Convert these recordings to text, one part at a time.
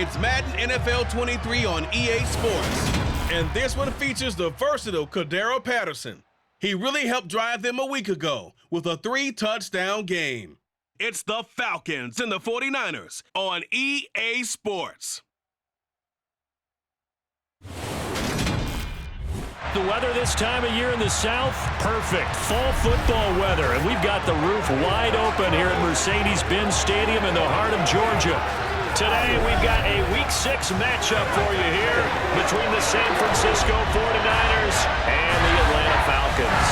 It's Madden NFL 23 on EA Sports. And this one features the versatile Cordero Patterson. He really helped drive them a week ago with a 3-touchdown game. It's the Falcons and the 49ers on EA Sports. The weather this time of year in the South, perfect. Fall football weather, and we've got the roof wide open here at Mercedes-Benz Stadium in the heart of Georgia. Today, we've got a Week 6 matchup for you here between the San Francisco 49ers and the Atlanta Falcons.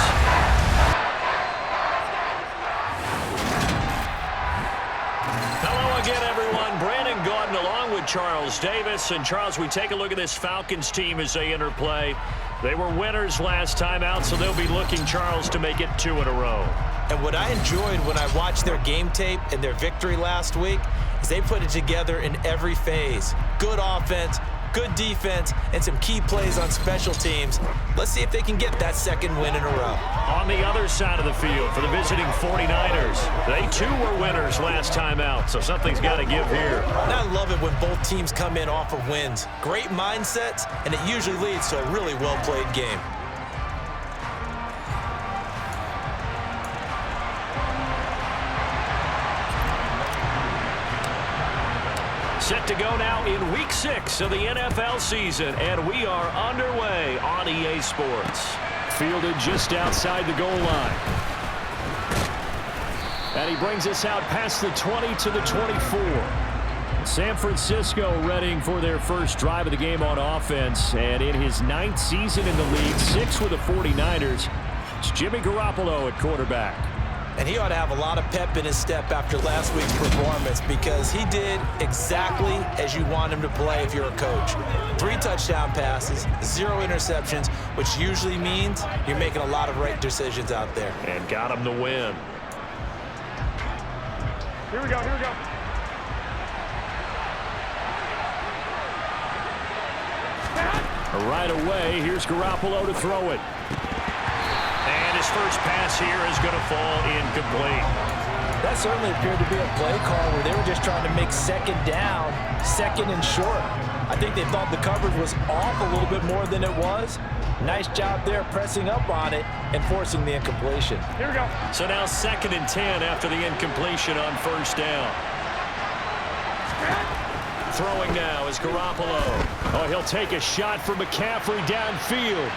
Hello again, everyone. Brandon Gordon along with Charles Davis. And Charles, we take a look at this Falcons team as they enter play. They were winners last time out, so they'll be looking, Charles, to make it 2 in a row. And what I enjoyed when I watched their game tape and their victory last week is they put it together in every phase. Good offense, good defense, and some key plays on special teams. Let's see if they can get that second win in a row. On the other side of the field for the visiting 49ers, they too were winners last time out, so something's got to give here. And I love it when both teams come in off of wins. Great mindsets, and it usually leads to a really well-played game. Set to go now in Week 6 of the NFL season, and we are underway on EA Sports. Fielded just outside the goal line. And he brings us out past the 20 to the 24. San Francisco readying for their first drive of the game on offense, and in his 9th season in the league, 6 with the 49ers, it's Jimmy Garoppolo at quarterback. And he ought to have a lot of pep in his step after last week's performance because he did exactly as you want him to play if you're a coach. 3 touchdown passes, 0 interceptions, which usually means you're making a lot of right decisions out there. And got him the win. Here we go, here we go. Right away, here's Garoppolo to throw it. And his first pass here is going to fall incomplete. That certainly appeared to be a play call where they were just trying to make second down, second and short. I think they thought the coverage was off a little bit more than it was. Nice job there pressing up on it and forcing the incompletion. Here we go. So now 2nd and 10 after the incompletion on first down. Throwing now is Garoppolo. Oh, he'll take a shot for McCaffrey downfield.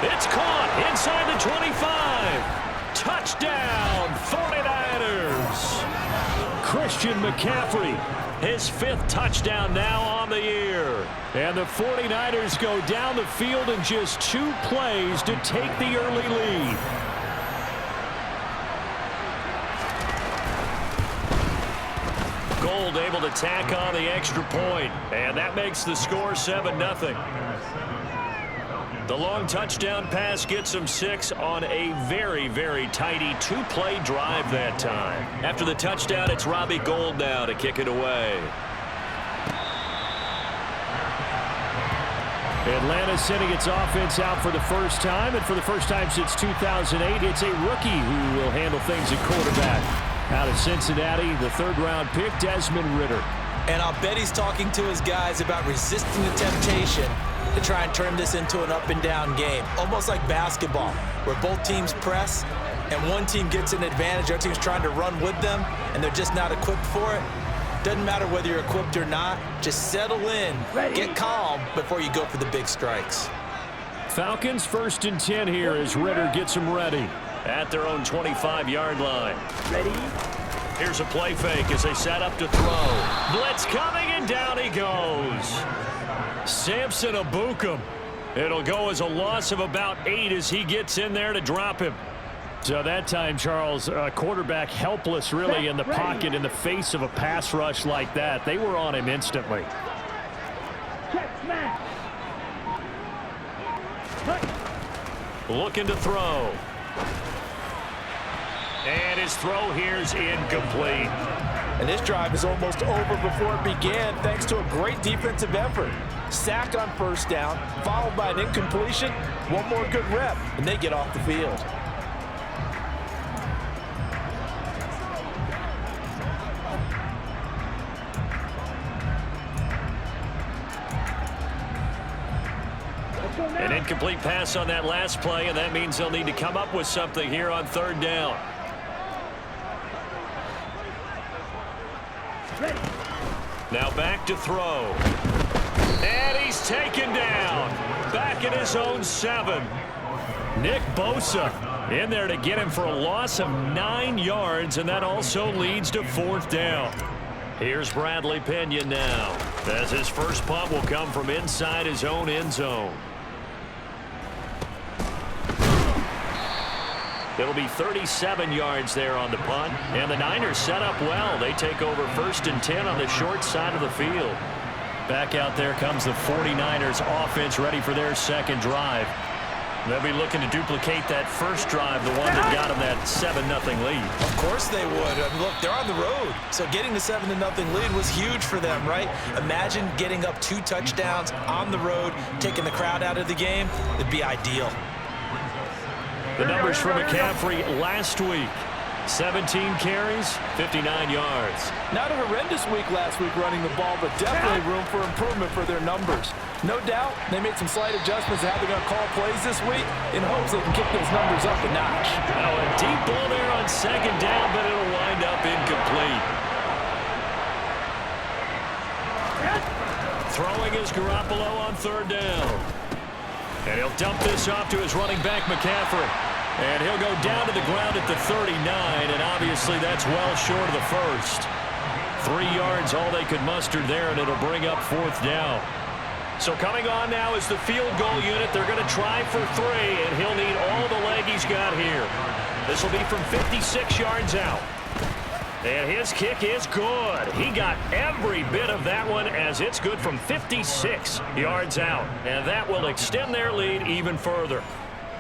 It's caught inside the 25. Touchdown, 49ers. Christian McCaffrey, his 5th touchdown now on the year. And the 49ers go down the field in just 2 plays to take the early lead. Gold able to tack on the extra point, and that makes the score 7-0. The long touchdown pass gets him 6 on a very, very tidy 2-play drive that time. After the touchdown, it's Robbie Gould now to kick it away. Atlanta sending its offense out for the first time, and for the first time since 2008, it's a rookie who will handle things at quarterback. Out of Cincinnati, the 3rd-round pick, Desmond Ridder. And I'll bet he's talking to his guys about resisting the temptation to try and turn this into an up-and-down game. Almost like basketball, where both teams press, and one team gets an advantage, the other team's trying to run with them, and they're just not equipped for it. Doesn't matter whether you're equipped or not. Just settle in, get calm before you go for the big strikes. Falcons 1st and 10 here as Ridder gets them ready at their own 25-yard line. Ready? Here's a play fake as they set up to throw. Blitz coming, and down he goes. Samson Abukum. It'll go as a loss of about 8 as he gets in there to drop him. So that time, Charles, quarterback helpless really in the pocket in the face of a pass rush like that. They were on him instantly. Looking to throw. And his throw here's incomplete. And this drive is almost over before it began thanks to a great defensive effort. Sack on first down, followed by an incompletion. One more good rep, and they get off the field. An incomplete pass on that last play, and that means they'll need to come up with something here on 3rd down. Now back to throw. And he's taken down. Back at his own 7. Nick Bosa in there to get him for a loss of 9 yards, and that also leads to 4th down. Here's Bradley Pinion now, as his first punt will come from inside his own end zone. It'll be 37 yards there on the punt, and the Niners set up well. They take over 1st and 10 on the short side of the field. Back out there comes the 49ers offense, ready for their 2nd drive. They'll be looking to duplicate that first drive, the one that got them that 7-0 lead. Of course they would. I mean, look, they're on the road. So getting the 7-0 lead was huge for them, right? Imagine getting up 2 touchdowns on the road, taking the crowd out of the game. It'd be ideal. The numbers for McCaffrey last week. 17 carries, 59 yards. Not a horrendous week last week running the ball, but definitely room for improvement for their numbers. No doubt, they made some slight adjustments to how they're going to call plays this week in hopes they can kick those numbers up a notch. Now a deep ball there on 2nd down, but it'll wind up incomplete. Throwing is Garoppolo on 3rd down. And he'll dump this off to his running back, McCaffrey. And he'll go down to the ground at the 39, and obviously that's well short of the 1st. 3 yards, all they could muster there, and it'll bring up 4th down. So coming on now is the field goal unit. They're going to try for 3, and he'll need all the leg he's got here. This will be from 56 yards out. And his kick is good. He got every bit of that one, as it's good from 56 yards out. And that will extend their lead even further.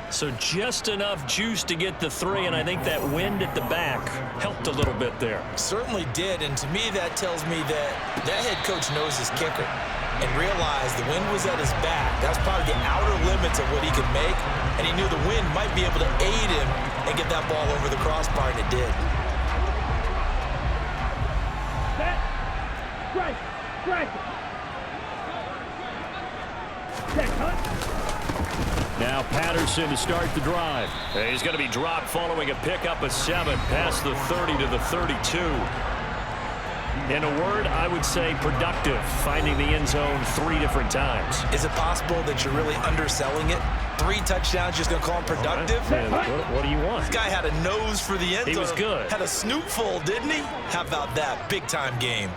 So just enough juice to get the 3, and I think that wind at the back helped a little bit there. Certainly did, and to me that tells me that head coach knows his kicker and realized the wind was at his back. That's probably the outer limits of what he could make, and he knew the wind might be able to aid him and get that ball over the crossbar, and it did. Now Patterson to start the drive. He's going to be dropped following a pickup of 7 past the 30 to the 32. In a word, I would say productive, finding the end zone 3 different times. Is it possible that you're really underselling it? 3 touchdowns, just going to call him productive? What do you want? This guy had a nose for the end zone. He was good. Had a snoopful, didn't he? How about that? Big-time game.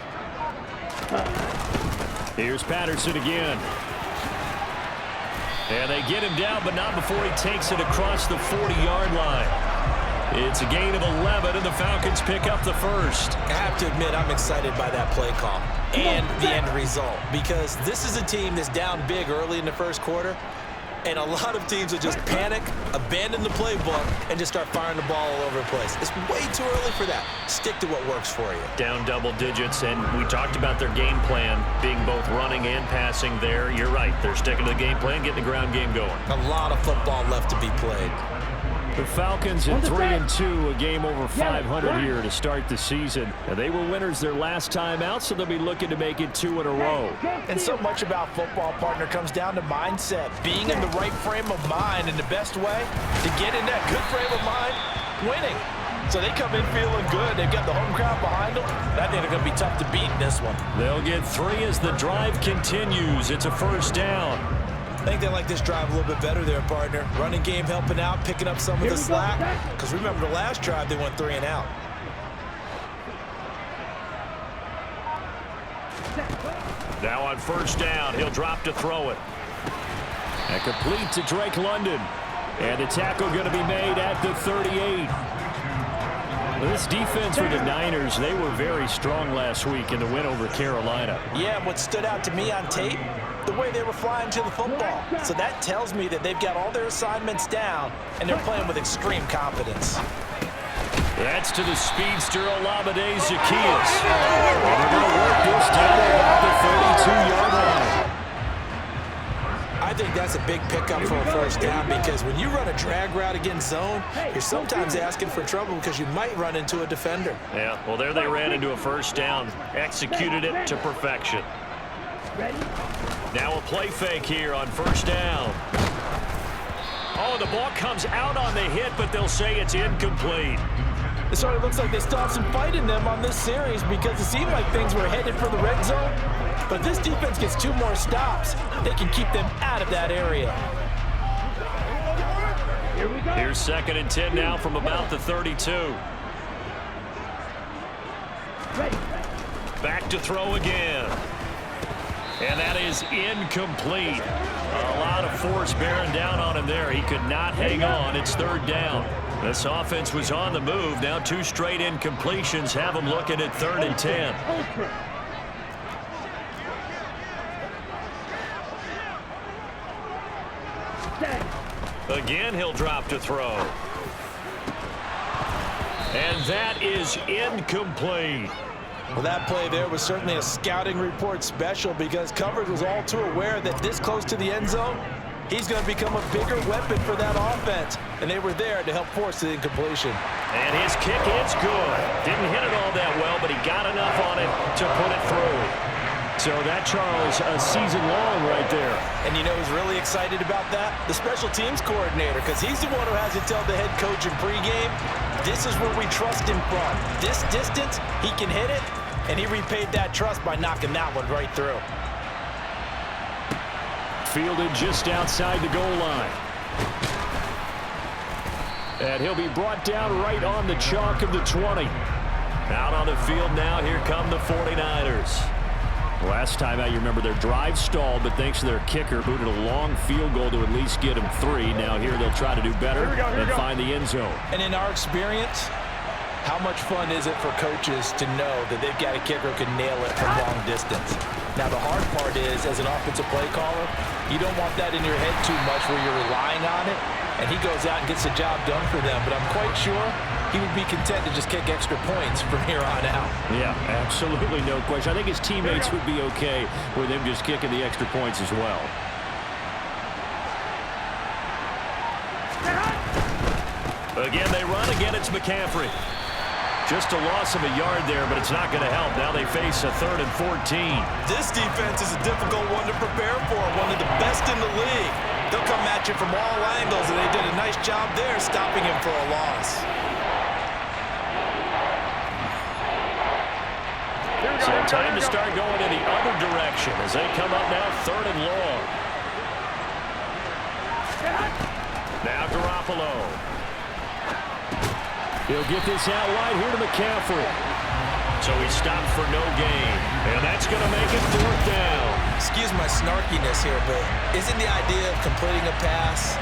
Here's Patterson again. And they get him down, but not before he takes it across the 40-yard line. It's a gain of 11, and the Falcons pick up the 1st. I have to admit, I'm excited by that play call and the end result, because this is a team that's down big early in the 1st quarter, and a lot of teams will just panic, abandon the playbook, and just start firing the ball all over the place. It's way too early for that. Stick to what works for you. Down double digits, and we talked about their game plan being both running and passing there. You're right. They're sticking to the game plan, getting the ground game going. A lot of football left to be played. The Falcons at 3-2, a game over 500 here to start the season. And they were winners their last time out, so they'll be looking to make it 2 in a row. And so much about football, partner, comes down to mindset, being in the right frame of mind, and the best way to get in that good frame of mind, winning. So they come in feeling good. They've got the home crowd behind them. I think they're going to be tough to beat in this one. They'll get 3 as the drive continues. It's a 1st down. I think they like this drive a little bit better there, partner. Running game helping out, picking up some of the slack. Because remember the last drive, they went 3 and out. Now on 1st down, he'll drop to throw it. And complete to Drake London. And the tackle going to be made at the 38. This defense for the Niners, they were very strong last week in the win over Carolina. Yeah, what stood out to me on tape, the way they were flying to the football. So that tells me that they've got all their assignments down, and they're playing with extreme confidence. That's to the speedster Olamide Zaccheaus. And they're going to work this down at the 32-yard line. I think that's a big pickup for a 1st down, because when you run a drag route against zone, you're sometimes asking for trouble because you might run into a defender. Yeah, well, there they ran into a 1st down, executed it to perfection. Now a play fake here on 1st down. Oh, the ball comes out on the hit, but they'll say it's incomplete. It sort of looks like they still have some fight in them on this series because it seemed like things were headed for the red zone. But if this defense gets 2 more stops, they can keep them out of that area. Here's 2nd and 10 now from about the 32. Back to throw again. And that is incomplete. A lot of force bearing down on him there. He could not hang on. It's 3rd down. This offense was on the move. Now 2 straight incompletions have them looking at 3rd and 10. Again, he'll drop to throw. And that is incomplete. Well, that play there was certainly a scouting report special because coverage was all too aware that this close to the end zone, he's going to become a bigger weapon for that offense. And they were there to help force the incompletion. And his kick is good. Didn't hit it all that well, but he got enough on it to put it through. So that, Charles, a season long right there. And you know who's really excited about that? The special teams coordinator, because he's the one who has to tell the head coach in pregame, this is where we trust him from. This distance, he can hit it, and he repaid that trust by knocking that one right through. Fielded just outside the goal line. And he'll be brought down right on the chalk of the 20. Out on the field now, here come the 49ers. Last time out, you remember their drive stalled, but thanks to their kicker, booted a long field goal to at least get them 3. Now here they'll try to do better and find the end zone. And in our experience, how much fun is it for coaches to know that they've got a kicker who can nail it from long distance? Now the hard part is, as an offensive play caller, you don't want that in your head too much where you're relying on it, and he goes out and gets the job done for them. But I'm quite sure he would be content to just kick extra points from here on out. Yeah, absolutely no question. I think his teammates would be okay with him just kicking the extra points as well. Again, they run. Again, it's McCaffrey. Just a loss of a yard there, but it's not going to help. Now they face a 3rd and 14. This defense is a difficult one to prepare for, one of the best in the league. They'll come at you from all angles, and they did a nice job there stopping him for a loss. So time to start going in the other direction as they come up now 3rd and long. Now Garoppolo. He'll get this out wide here to McCaffrey. So he stopped for no gain. And that's going to make it 4th down. Excuse my snarkiness here, but isn't the idea of completing a pass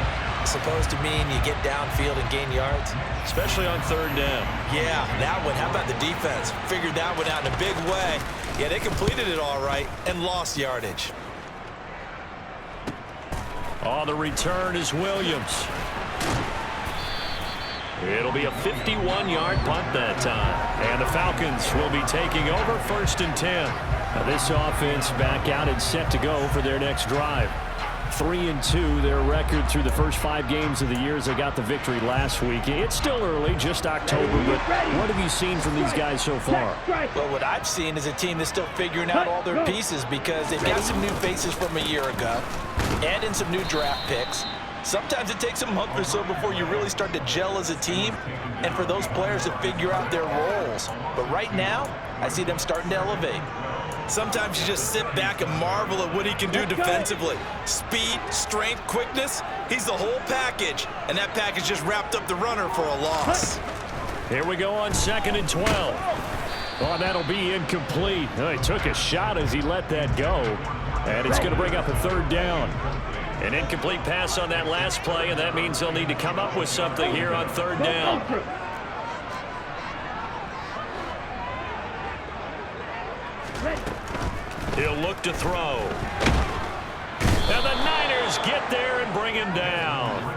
supposed to mean you get downfield and gain yards? Especially on 3rd down. Yeah, that one. How about the defense? Figured that one out in a big way. Yeah, they completed it all right and lost yardage. On the return is Williams. It'll be a 51-yard punt that time. And the Falcons will be taking over 1st and 10. Now this offense back out and set to go for their next drive. 3-2, their record through the first 5 games of the year as they got the victory last week. It's still early, just October, but what have you seen from these guys so far? Well, what I've seen is a team that's still figuring out all their pieces because they've got some new faces from a year ago, add in some new draft picks. Sometimes it takes a month or so before you really start to gel as a team and for those players to figure out their roles. But right now, I see them starting to elevate. Sometimes you just sit back and marvel at what he can do defensively. Speed, strength, quickness, he's the whole package. And that package just wrapped up the runner for a loss. Here we go on 2nd and 12. Oh, that'll be incomplete. Oh, he took a shot as he let that go. And it's going to bring up a 3rd down. An incomplete pass on that last play, and that means they'll need to come up with something here on 3rd down. He'll look to throw. And the Niners get there and bring him down.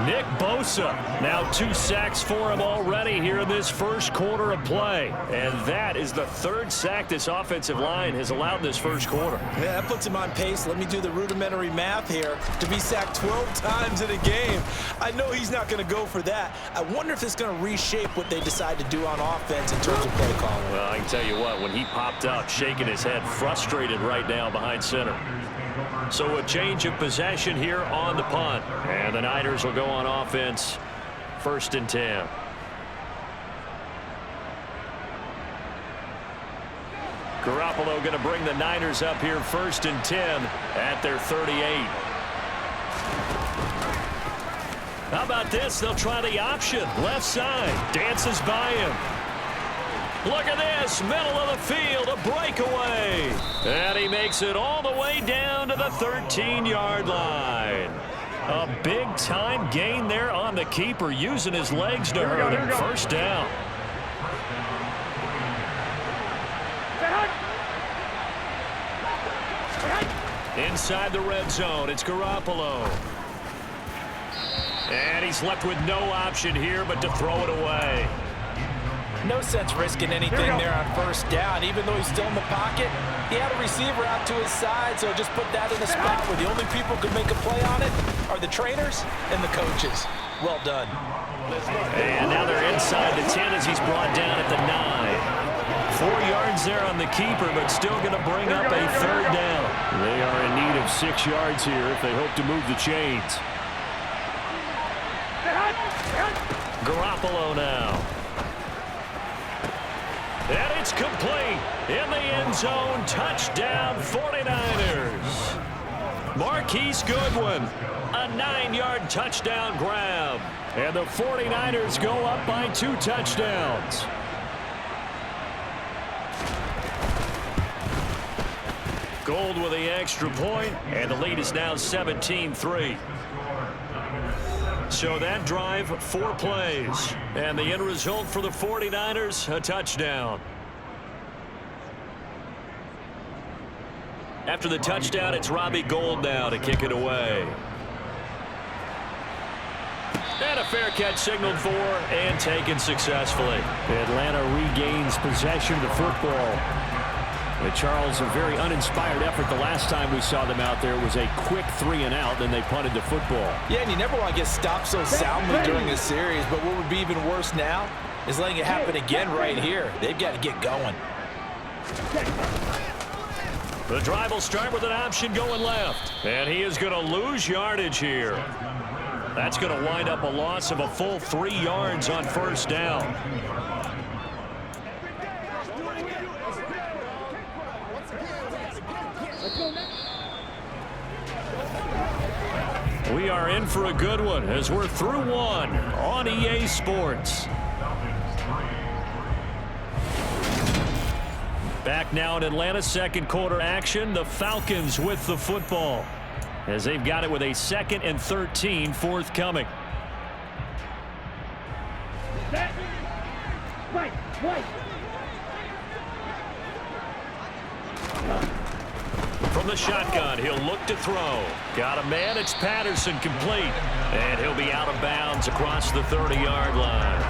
Nick Bosa, now 2 sacks for him already here in this first quarter of play. And that is the 3rd sack this offensive line has allowed in this first quarter. Yeah, that puts him on pace. Let me do the rudimentary math here. To be sacked 12 times in a game, I know he's not going to go for that. I wonder if it's going to reshape what they decide to do on offense in terms of play calling. Well, I can tell you what, when he popped out, shaking his head, frustrated right now behind center. So a change of possession here on the punt. And the Niners will go on offense, 1st and 10. Garoppolo going to bring the Niners up here 1st and 10 at their 38. How about this? They'll try the option. Left side. Dances by him. Look at this. Middle of the field. A breakaway. And he makes it all the way down to the 13-yard line. A big-time gain there on the keeper, using his legs to hurt him. 1st down. Inside the red zone, it's Garoppolo. And he's left with no option here but to throw it away. No sense risking anything there on 1st down. Even though he's still in the pocket, he had a receiver out to his side, so just put that in a spot where the only people who can make a play on it are the trainers and the coaches. Well done. And now they're inside the 10 as he's brought down at the 9. 4 yards there on the keeper, but still going to bring up a 3rd down. They are in need of 6 yards here if they hope to move the chains. Garoppolo now. And it's complete. In the end zone, touchdown 49ers. Marquise Goodwin, a 9-yard touchdown grab. And the 49ers go up by 2 touchdowns. Gold with the extra point, and the lead is now 17-3. So that drive, 4 plays. And the end result for the 49ers, a touchdown. After the touchdown, it's Robbie Gould now to kick it away. And a fair catch signaled for and taken successfully. Atlanta regains possession of the football. Charles, a very uninspired effort. The last time we saw them out there was a quick 3-and-out, then they punted the football. Yeah, and you never want to get stopped so soundly during a series, but what would be even worse now is letting it happen again right here. They've got to get going. The drive will start with an option going left, and he is going to lose yardage here. That's going to wind up a loss of a full 3 yards on 1st down. We are in for a good one as we're through 1 on EA Sports. Back now in Atlanta, 2nd quarter action. The Falcons with the football as they've got it with a 2nd and 13 forthcoming. From the shotgun, he'll look to throw. Got a man, it's Patterson, complete. And he'll be out of bounds across the 30-yard line.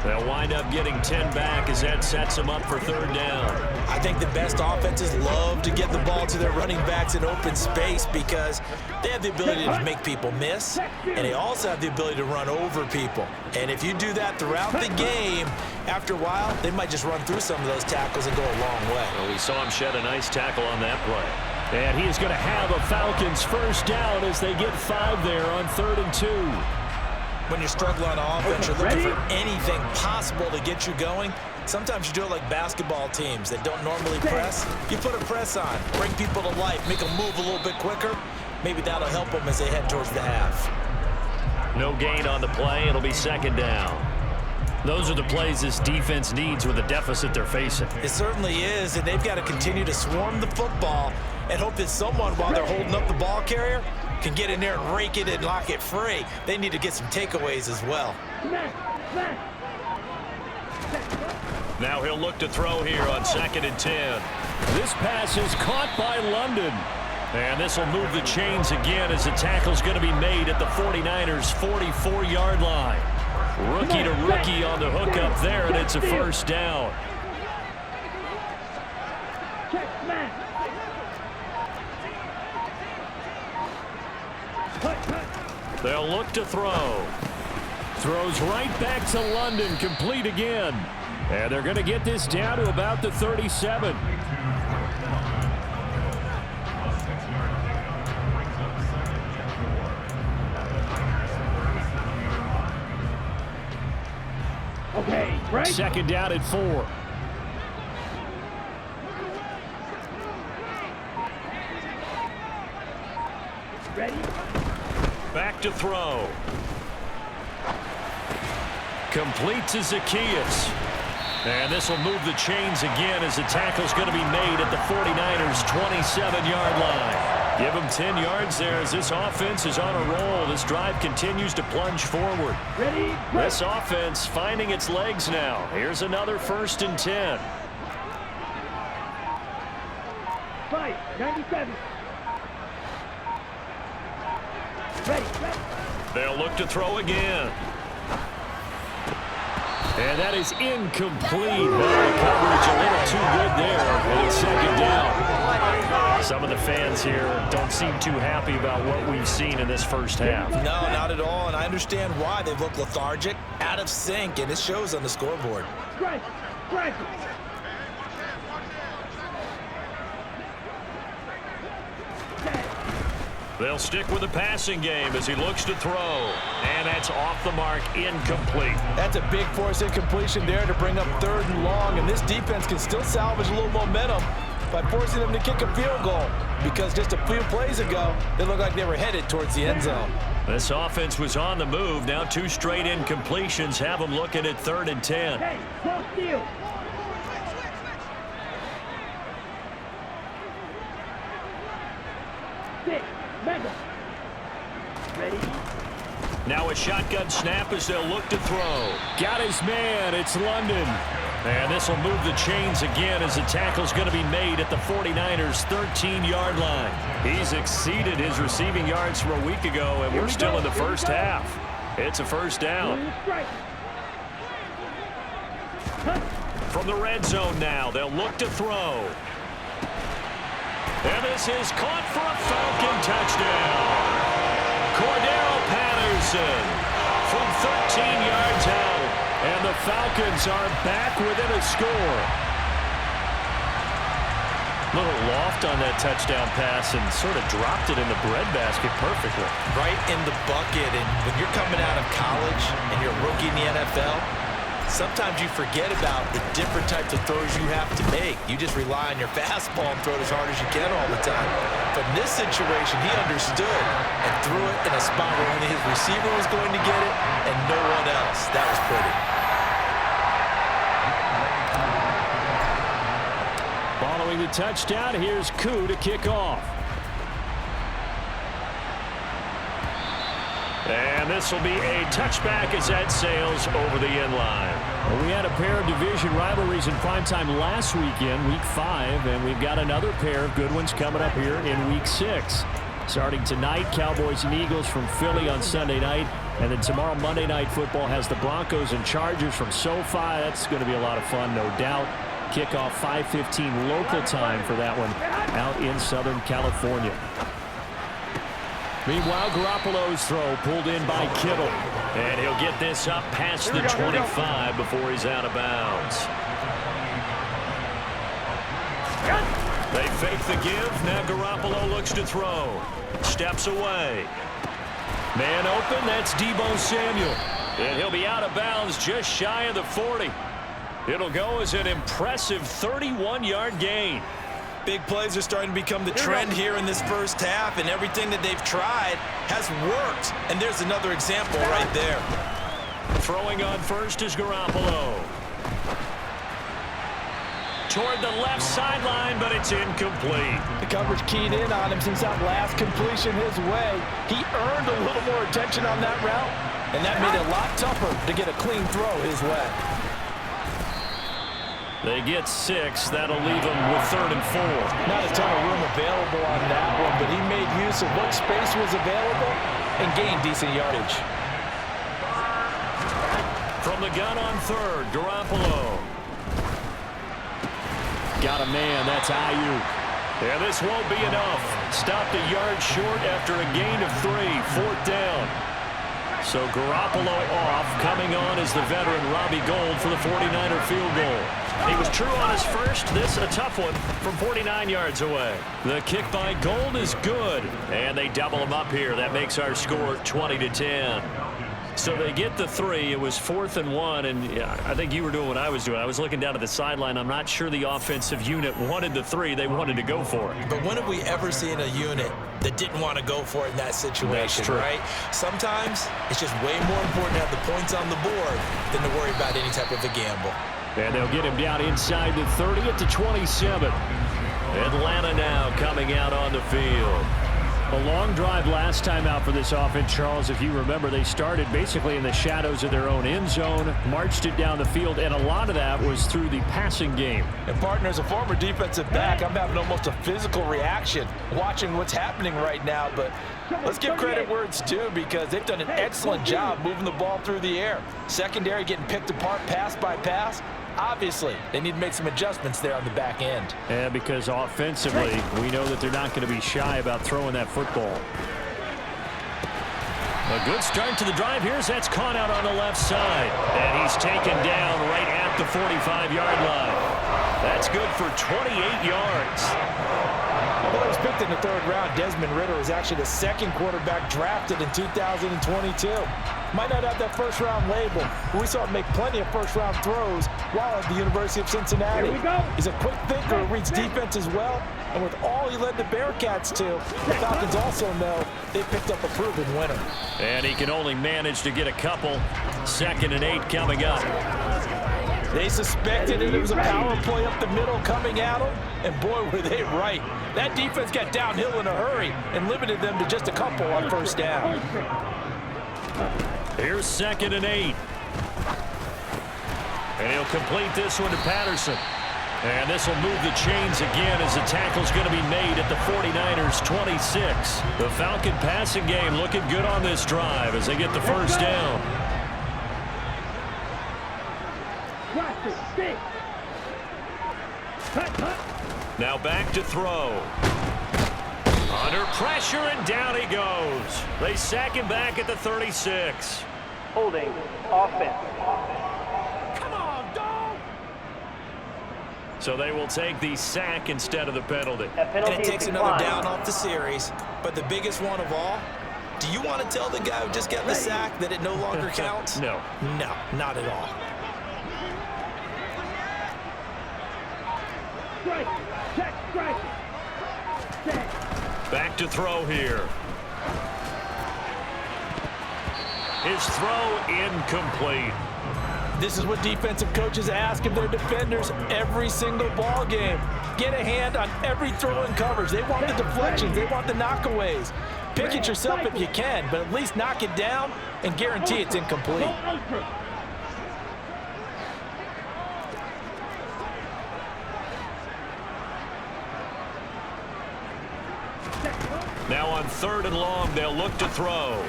They'll wind up getting 10 back as that sets them up for 3rd down. I think the best offenses love to get the ball to their running backs in open space because they have the ability to make people miss, and they also have the ability to run over people. And if you do that throughout the game, after a while, they might just run through some of those tackles and go a long way. Well, we saw him shed a nice tackle on that play. And he is going to have a Falcons 1st down as they get 5 there on 3rd and 2. When you're struggling on offense, you're looking for anything possible to get you going. Sometimes you do it like basketball teams that don't normally press. You put a press on, bring people to life, make them move a little bit quicker. Maybe that'll help them as they head towards the half. No gain on the play. It'll be 2nd down. Those are the plays this defense needs with the deficit they're facing. It certainly is, and they've got to continue to swarm the football and hope that someone, while they're holding up the ball carrier, can get in there and rake it and lock it free. They need to get some takeaways as well. Now he'll look to throw here on 2nd and 10. This pass is caught by London. And this will move the chains again as the tackle's going to be made at the 49ers' 44-yard line. Rookie to rookie on the hook up there, and it's a 1st down. They'll look to throw. Throws right back to London, complete again. And they're going to get this down to about the 37. Second down and 4. Back to throw. Complete to Zacchaeus. And this will move the chains again as the tackle's going to be made at the 49ers' 27-yard line. Give them 10 yards there as this offense is on a roll. This drive continues to plunge forward. This offense finding its legs now. Here's another 1st and 10. 97. They'll look to throw again. And that is incomplete. Well, coverage a little too good there. And it's second down. Some of the fans here don't seem too happy about what we've seen in this first half. No, not at all, and I understand why. They look lethargic, out of sync, and it shows on the scoreboard. They'll stick with the passing game as he looks to throw. And that's off the mark, incomplete. That's a big force incompletion there to bring up 3rd and long, and this defense can still salvage a little momentum by forcing them to kick a field goal, because just a few plays ago, they looked like they were headed towards the end zone. This offense was on the move. Now 2 straight incompletions have them looking at 3rd and 10. Hey, close steal. Ready? Now a shotgun snap as they'll look to throw. Got his man. It's London. And this will move the chains again as the tackle's going to be made at the 49ers' 13-yard line. He's exceeded his receiving yards from a week ago, and we're still in the first half. It's a 1st down. From the red zone now, they'll look to throw. And this is caught for a Falcon touchdown. Cordero Patterson from 13 yards out. And the Falcons are back within a score. Little loft on that touchdown pass and sort of dropped it in the breadbasket perfectly. Right in the bucket, and when you're coming out of college and you're a rookie in the NFL, sometimes you forget about the different types of throws you have to make. You just rely on your fastball and throw it as hard as you can all the time. But in this situation, he understood and threw it in a spot where only his receiver was going to get it and no one else. That was pretty. Following the touchdown, here's Koo to kick off. And this will be a touchback as that sails over the end line. Well, we had a pair of division rivalries in primetime last weekend, week 5, and we've got another pair of good ones coming up here in week 6. Starting tonight, Cowboys and Eagles from Philly on Sunday night, and then tomorrow Monday Night Football has the Broncos and Chargers from SoFi. That's going to be a lot of fun, no doubt. Kickoff 5:15 local time for that one out in Southern California. Meanwhile, Garoppolo's throw pulled in by Kittle. And he'll get this up past the 25 before he's out of bounds. They fake the give. Now Garoppolo looks to throw. Steps away. Man open. That's Deebo Samuel. And he'll be out of bounds just shy of the 40. It'll go as an impressive 31-yard gain. Big plays are starting to become the trend here in this first half, and everything that they've tried has worked. And there's another example right there. Throwing on first is Garoppolo. Toward the left sideline, but it's incomplete. The coverage keyed in on him since that last completion his way. He earned a little more attention on that route, and that made it a lot tougher to get a clean throw his way. They get 6. That'll leave them with 3rd and 4. Not a ton of room available on that one, but he made use of what space was available and gained decent yardage. From the gun on 3rd, Garoppolo. Got a man. That's Ayuk. Yeah, this won't be enough. Stopped a yard short after a gain of 3. 4th down. So Garoppolo off. Coming on is the veteran Robbie Gould for the 49er field goal. He was true on his first. This a tough one from 49 yards away. The kick by Gould is good. And they double him up here. That makes our score 20-10. So they get the 3. It was 4th and 1, and yeah, I think you were doing what I was doing. I was looking down at the sideline. I'm not sure the offensive unit wanted the 3. They wanted to go for it. But when have we ever seen a unit that didn't want to go for it in that situation, right? Sometimes it's just way more important to have the points on the board than to worry about any type of a gamble. And they'll get him down inside the 30 at the 27. Atlanta now coming out on the field. A long drive last time out for this offense, Charles. If you remember, they started basically in the shadows of their own end zone, marched it down the field, and a lot of that was through the passing game. And partner, as a former defensive back, I'm having almost a physical reaction watching what's happening right now. But let's give credit where it's due, because they've done an excellent job moving the ball through the air. Secondary getting picked apart pass by pass. Obviously, they need to make some adjustments there on the back end. Yeah, because offensively, we know that they're not going to be shy about throwing that football. A good start to the drive here as that's caught out on the left side. And he's taken down right at the 45-yard line. That's good for 28 yards. Although he was picked in the 3rd round, Desmond Ridder is actually the 2nd quarterback drafted in 2022. Might not have that first-round label, but we saw him make plenty of first-round throws while at the University of Cincinnati. He's a quick thinker who reads defense as well, and with all he led the Bearcats to, the Falcons also know they picked up a proven winner. And he can only manage to get a couple. 2nd and 8 coming up. They suspected it was a power play up the middle coming at them, and boy, were they right. That defense got downhill in a hurry and limited them to just a couple on first down. Here's 2nd and 8. And he'll complete this one to Patterson. And this will move the chains again as the tackle's going to be made at the 49ers 26. The Falcon passing game looking good on this drive as they get the first down. Now back to throw. Under pressure, and down he goes. They sack him back at the 36. Holding offense. Come on, dog! So they will take the sack instead of the penalty. And it takes another down off the series. But the biggest one of all, do you want to tell the guy who just got the sack that it no longer counts? No. No, not at all. Strike. Check. Strike. Check. Back to throw here. His throw incomplete. This is what defensive coaches ask of their defenders every single ball game. Get a hand on every throw in coverage. They want the deflections. They want the knockaways. Pick it yourself if you can, but at least knock it down and guarantee it's incomplete. Now on 3rd and long, they'll look to throw.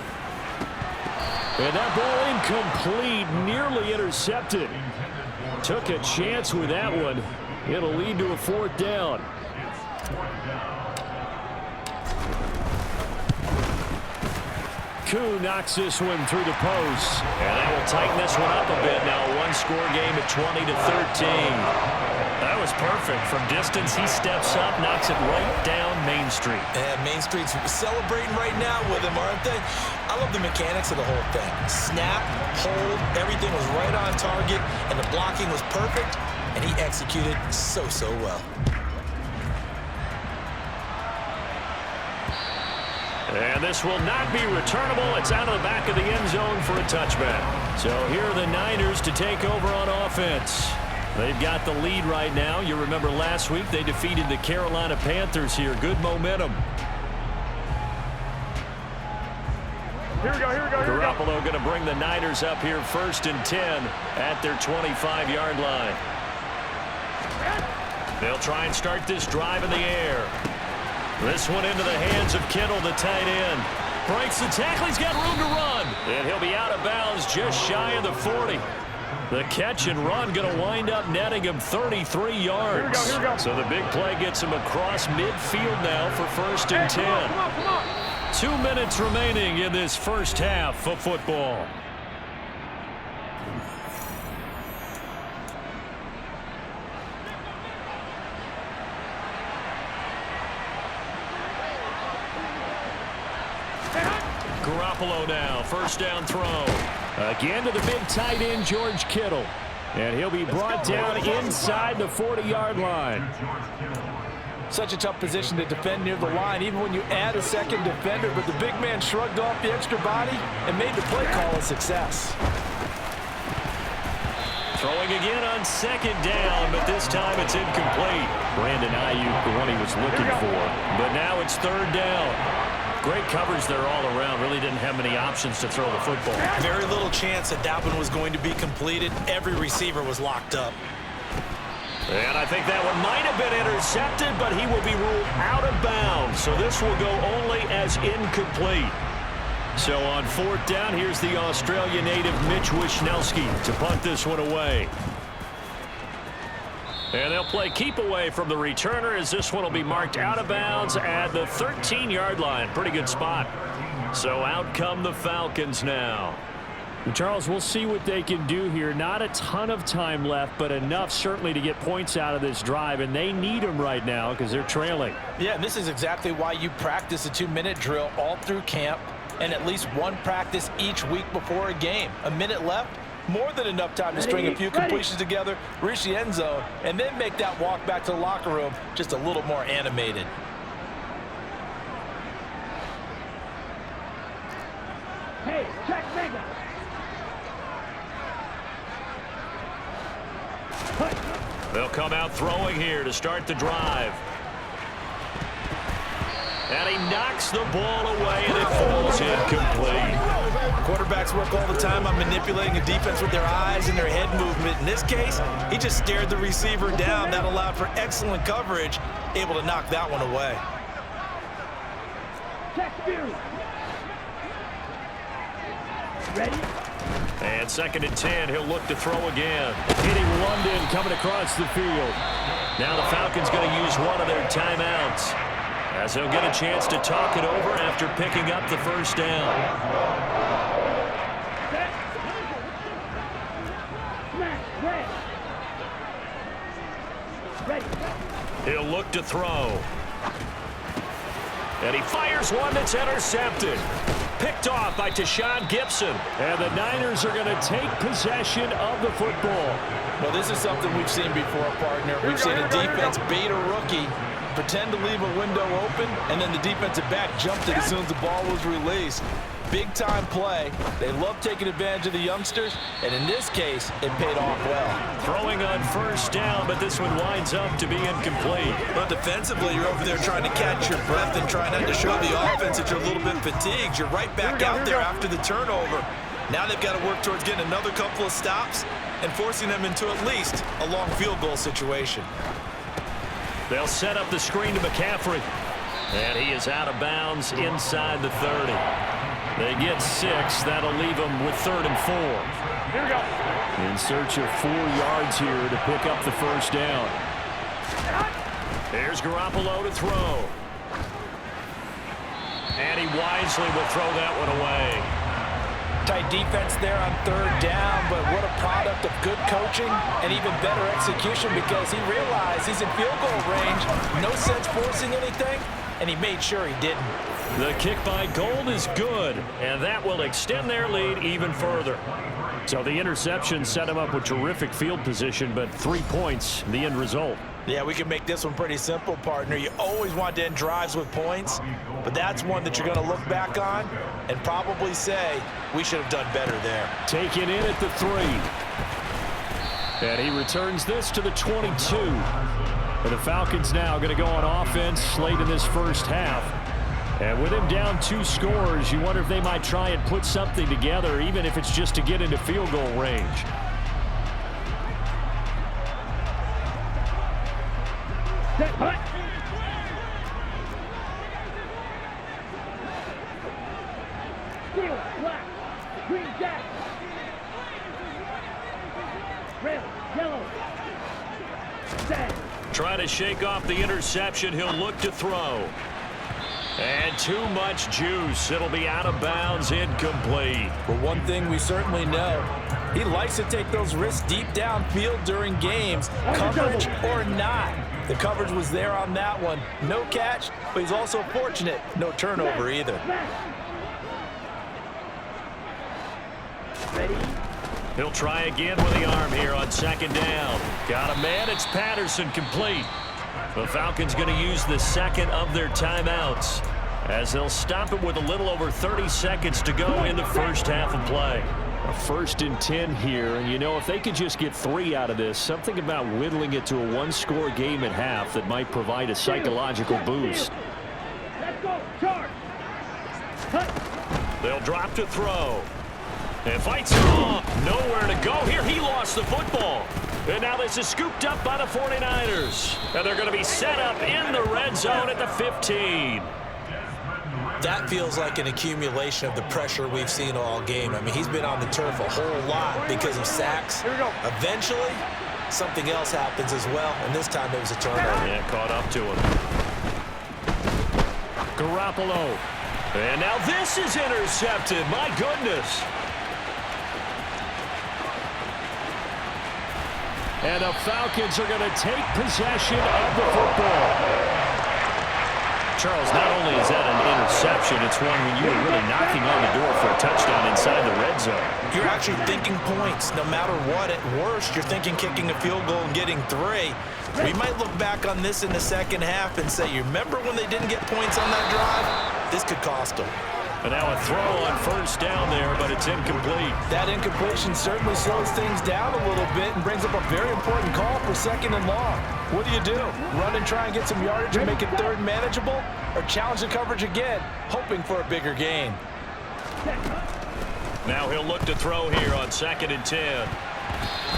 And that ball incomplete, nearly intercepted. Took a chance with that one. It'll lead to a 4th down. Koo knocks this one through the post. And that will tighten this one up a bit now. A one-score game at 20-13. That was perfect. From distance, he steps up, knocks it right down Main Street. And Main Street's celebrating right now with him, aren't they? I love the mechanics of the whole thing. Snap, hold, everything was right on target, and the blocking was perfect, and he executed so well. And this will not be returnable. It's out of the back of the end zone for a touchback. So here are the Niners to take over on offense. They've got the lead right now. You remember last week they defeated the Carolina Panthers here. Good momentum. Here we go. Garoppolo going to bring the Niners up here 1st and 10 at their 25-yard line. They'll try and start this drive in the air. This one into the hands of Kittle, the tight end. Breaks the tackle. He's got room to run. And he'll be out of bounds just shy of the 40. The catch and run going to wind up netting him 33 yards. Here we go. So the big play gets him across midfield now for 1st and 10. Come on. 2 minutes remaining in this first half of football. Garoppolo now, first down throw. Again to the big tight end, George Kittle. And he'll be brought down inside the 40-yard line. Such a tough position to defend near the line, even when you add a second defender, but the big man shrugged off the extra body and made the play call a success. Throwing again on second down, but this time it's incomplete. Brandon Ayuk, the one he was looking for. But now it's third down. Great coverage there all around. Really didn't have many options to throw the football. Very little chance that one was going to be completed. Every receiver was locked up. And I think that one might have been intercepted, but he will be ruled out of bounds. So this will go only as incomplete. So on fourth down, here's the Australia native Mitch Wishnowsky to punt this one away. And they'll play keep away from the returner as this one will be marked out of bounds at the 13-yard line. Pretty good spot. So out come the Falcons now. Charles, we'll see what they can do here. Not a ton of time left, but enough certainly to get points out of this drive, and they need them right now because they're trailing. Yeah, and this is exactly why you practice a 2-minute drill all through camp and at least one practice each week before a game. A minute left, more than enough time to string a few completions together, reach the end zone, and then make that walk back to the locker room just a little more animated. Hey, check Mega. They'll come out throwing here to start the drive. And he knocks the ball away, and it falls incomplete. Quarterbacks work all the time on manipulating a defense with their eyes and their head movement. In this case, he just stared the receiver down. That allowed for excellent coverage, able to knock that one away. Check Fury. Ready? And second and 10, he'll look to throw again. Hitting London coming across the field. Now the Falcons going to use one of their timeouts, as they'll get a chance to talk it over after picking up the first down. Set. Smash. Red. Ready. He'll look to throw. And he fires one that's intercepted. Picked off by Tashawn Gibson. And the Niners are going to take possession of the football. Well, this is something we've seen before, partner. We've seen a defense bait a rookie, pretend to leave a window open, and then the defensive back jumped it as soon as the ball was released. Big-time play. They love taking advantage of the youngsters, and in this case, it paid off well. Throwing on first down, but this one winds up to be incomplete. But defensively, you're over there trying to catch your breath and trying not to show the offense that you're a little bit fatigued. You're right back out there after the turnover. Now they've got to work towards getting another couple of stops and forcing them into at least a long field goal situation. They'll set up the screen to McCaffrey. And he is out of bounds inside the 30. They get 6. That'll leave them with 3rd and 4. Here we go. In search of 4 yards here to pick up the first down. Here's Garoppolo to throw. And he wisely will throw that one away. Tight defense there on 3rd down, but what a product of good coaching and even better execution, because he realized he's in field goal range. No sense forcing anything, and he made sure he didn't. The kick by Gold is good, and that will extend their lead even further. So the interception set him up with terrific field position, but 3 points, the end result. Yeah, we can make this one pretty simple, partner. You always want to end drives with points, but that's one that you're going to look back on and probably say, we should have done better there. Taken in at the 3. And he returns this to the 22. And the Falcons now going to go on offense late in this first half. And with him down 2 scores, you wonder if they might try and put something together, even if it's just to get into field goal range. Set. Hut. Steel. Black. Green jack. Red. Yellow. Set. Try to shake off the interception. He'll look to throw. And too much juice. It'll be out of bounds, incomplete. But one thing we certainly know, he likes to take those risks deep downfield during games, coverage or not. The coverage was there on that one. No catch, but he's also fortunate. No turnover either. Ready? He'll try again with the arm here on second down. Got a man. It's Patterson, complete. The Falcons going to use the second of their timeouts as they'll stop it with a little over 30 seconds to go in the first half of play. A 1st and 10 here, and you know, if they could just get 3 out of this, something about whittling it to a 1-score game at half that might provide a psychological boost. Let's go. Charge. Cut. They'll drop to throw. And fights it off. Nowhere to go here. He lost the football. And now this is scooped up by the 49ers. And they're going to be set up in the red zone at the 15. That feels like an accumulation of the pressure we've seen all game. I mean, he's been on the turf a whole lot because of sacks. Here we go. Eventually, something else happens as well, and this time it was a turnover. Yeah, caught up to him. Garoppolo. And now this is intercepted. My goodness. And the Falcons are going to take possession of the football. Charles, not only is that an interception, it's one when you were really knocking on the door for a touchdown inside the red zone. You're actually thinking points. No matter what, at worst, you're thinking kicking a field goal and getting 3. We might look back on this in the second half and say, you remember when they didn't get points on that drive? This could cost them. And now a throw on first down there, but it's incomplete. That incompletion certainly slows things down a little bit and brings up a very important call for 2nd and long. What do? Run and try and get some yardage and make it 3rd manageable, or challenge the coverage again, hoping for a bigger gain? Now he'll look to throw here on 2nd and 10.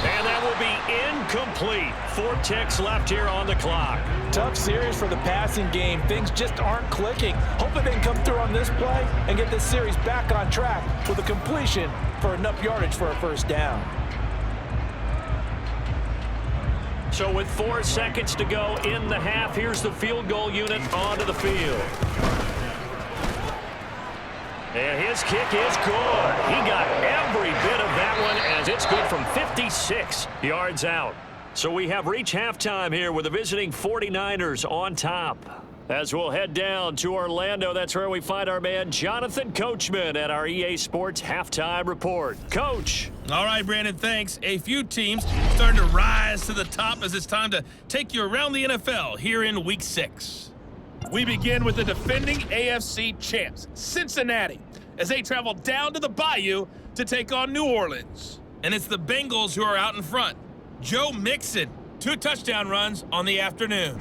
And that will be incomplete. 4 ticks left here on the clock. Tough series for the passing game. Things just aren't clicking. Hoping they can come through on this play and get this series back on track with a completion for enough yardage for a 1st down. So with 4 seconds to go in the half, here's the field goal unit onto the field. And his kick is good. He got every bit of that one as it's good from 56 yards out. So we have reached halftime here with the visiting 49ers on top. As we'll head down to Orlando, that's where we find our man Jonathan Coachman at our EA Sports Halftime Report. Coach. All right, Brandon, thanks. A few teams starting to rise to the top as it's time to take you around the NFL here in Week 6. We begin with the defending AFC champs, Cincinnati, as they travel down to the Bayou to take on New Orleans. And it's the Bengals who are out in front. Joe Mixon, 2 touchdown runs on the afternoon.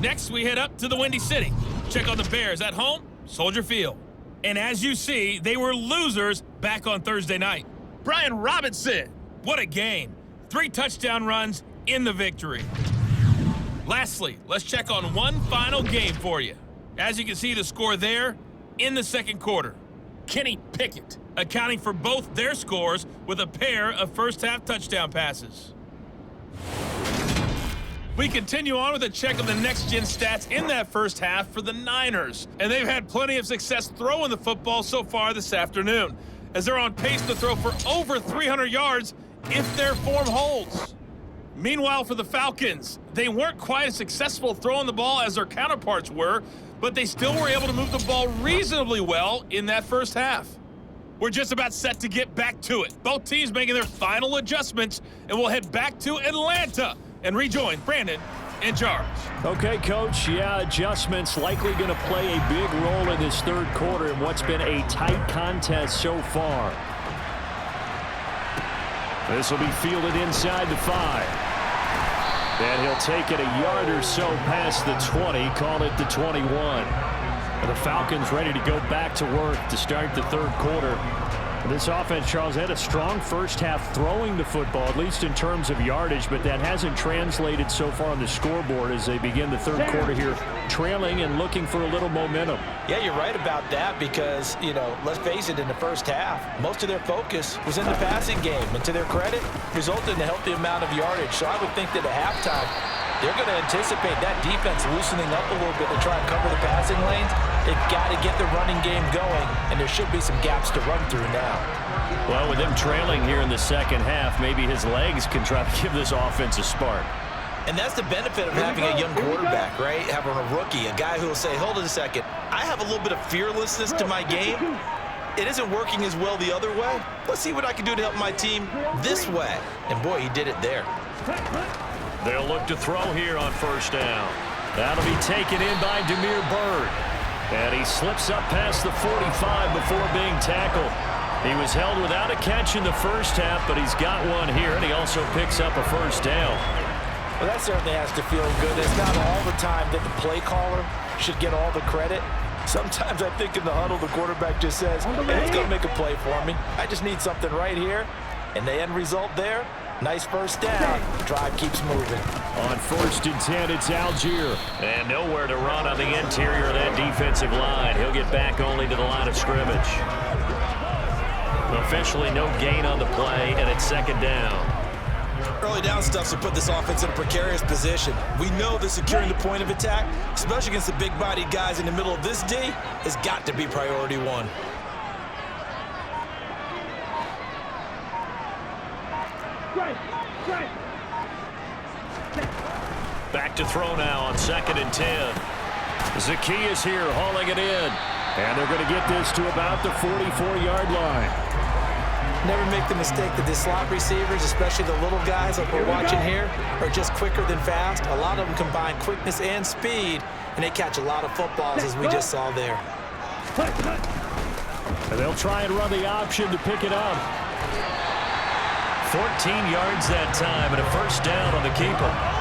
Next, we head up to the Windy City. Check on the Bears at home, Soldier Field. And as you see, they were losers back on Thursday night. Brian Robinson, what a game. 3 touchdown runs in the victory. Lastly, let's check on one final game for you. As you can see the score there in the second quarter. Kenny Pickett accounting for both their scores with a pair of first-half touchdown passes. We continue on with a check of the next-gen stats in that first half for the Niners. And they've had plenty of success throwing the football so far this afternoon, as they're on pace to throw for over 300 yards if their form holds. Meanwhile, for the Falcons, they weren't quite as successful throwing the ball as their counterparts were, but they still were able to move the ball reasonably well in that first half. We're just about set to get back to it. Both teams making their final adjustments, and we'll head back to Atlanta and rejoin Brandon and Charles. Okay, Coach. Yeah, adjustments likely going to play a big role in this third quarter in what's been a tight contest so far. This will be fielded inside the 5. And he'll take it a yard or so past the 20, call it the 21. And the Falcons ready to go back to work to start the third quarter. This offense, Charles, had a strong first half throwing the football, at least in terms of yardage, but that hasn't translated so far on the scoreboard as they begin the third quarter here, trailing and looking for a little momentum. Yeah, you're right about that because, you know, let's face it, in the first half, most of their focus was in the passing game, and to their credit, resulted in a healthy amount of yardage. So I would think that at halftime, they're going to anticipate that defense loosening up a little bit to try and cover the passing lanes. They've got to get the running game going, and there should be some gaps to run through now. Well, with them trailing here in the second half, maybe his legs can try to give this offense a spark. And that's the benefit of having a young quarterback, right? Having a rookie, a guy who will say, hold it a second, I have a little bit of fearlessness to my game. it isn't working as well the other way. Let's see what I can do to help my team this way. And boy, he did it there. They'll look to throw here on first down. That'll be taken in by Demir Bird. And he slips up past the 45 before being tackled. He was held without a catch in the first half, but he's got one here, and he also picks up a first down. Well, that certainly has to feel good. It's not all the time that the play caller should get all the credit. Sometimes I think in the huddle, the quarterback just says, hey, he's going to make a play for me. I just need something right here. And the end result there, nice first down. Drive keeps moving. On 1st and 10, it's Algier. And nowhere to run on the interior of that defensive line. He'll get back only to the line of scrimmage. Officially no gain on the play, and it's 2nd down. Early down stuff to put this offense in a precarious position. We know that securing the point of attack, especially against the big-bodied guys in the middle of this D, has got to be priority one. Back to throw now on 2nd and 10. Zacchaeus here hauling it in. And they're going to get this to about the 44-yard line. Never make the mistake that the slot receivers, especially the little guys like we're watching here, are just quicker than fast. A lot of them combine quickness and speed, and they catch a lot of footballs, as we just saw there. And they'll try and run the option to pick it up. 14 yards that time, and a first down on the keeper.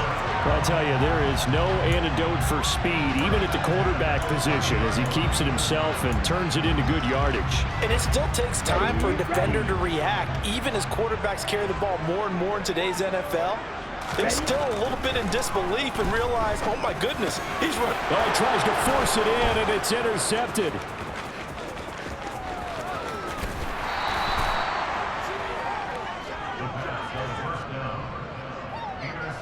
Well, I tell you, there is no antidote for speed, even at the quarterback position, as he keeps it himself and turns it into good yardage. And it still takes time for a defender to react, even as quarterbacks carry the ball more and more in today's NFL. They're still a little bit in disbelief and realize, oh my goodness, he's running. Oh, he tries to force it in, and it's intercepted.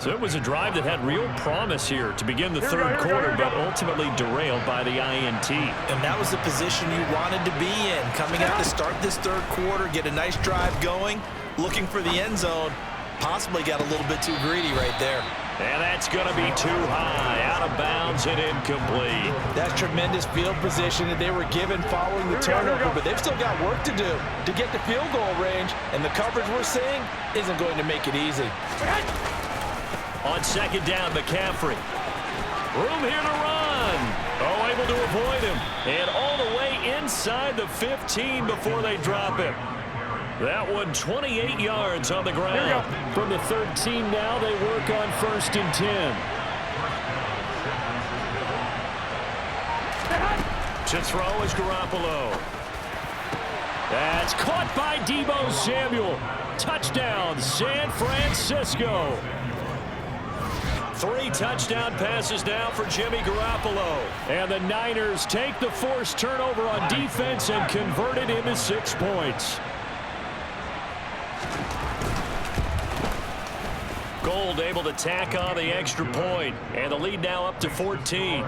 So it was a drive that had real promise here to begin the third quarter, but ultimately derailed by the INT. And that was the position you wanted to be in, coming out to start this third quarter, get a nice drive going, looking for the end zone. Possibly got a little bit too greedy right there. And that's going to be too high, out of bounds and incomplete. That's tremendous field position that they were given following the turnover, but they've still got work to do to get the field goal range, and the coverage we're seeing isn't going to make it easy. On 2nd down, McCaffrey. Room here to run. Oh, able to avoid him. And all the way inside the 15 before they drop him. That one 28 yards on the ground. From the 13 now, they work on 1st and 10. To throw is Garoppolo. That's caught by Deebo Samuel. Touchdown, San Francisco. 3 touchdown passes now for Jimmy Garoppolo. And the Niners take the forced turnover on defense and convert it into 6 points. Gold able to tack on the extra point, and the lead now up to 14.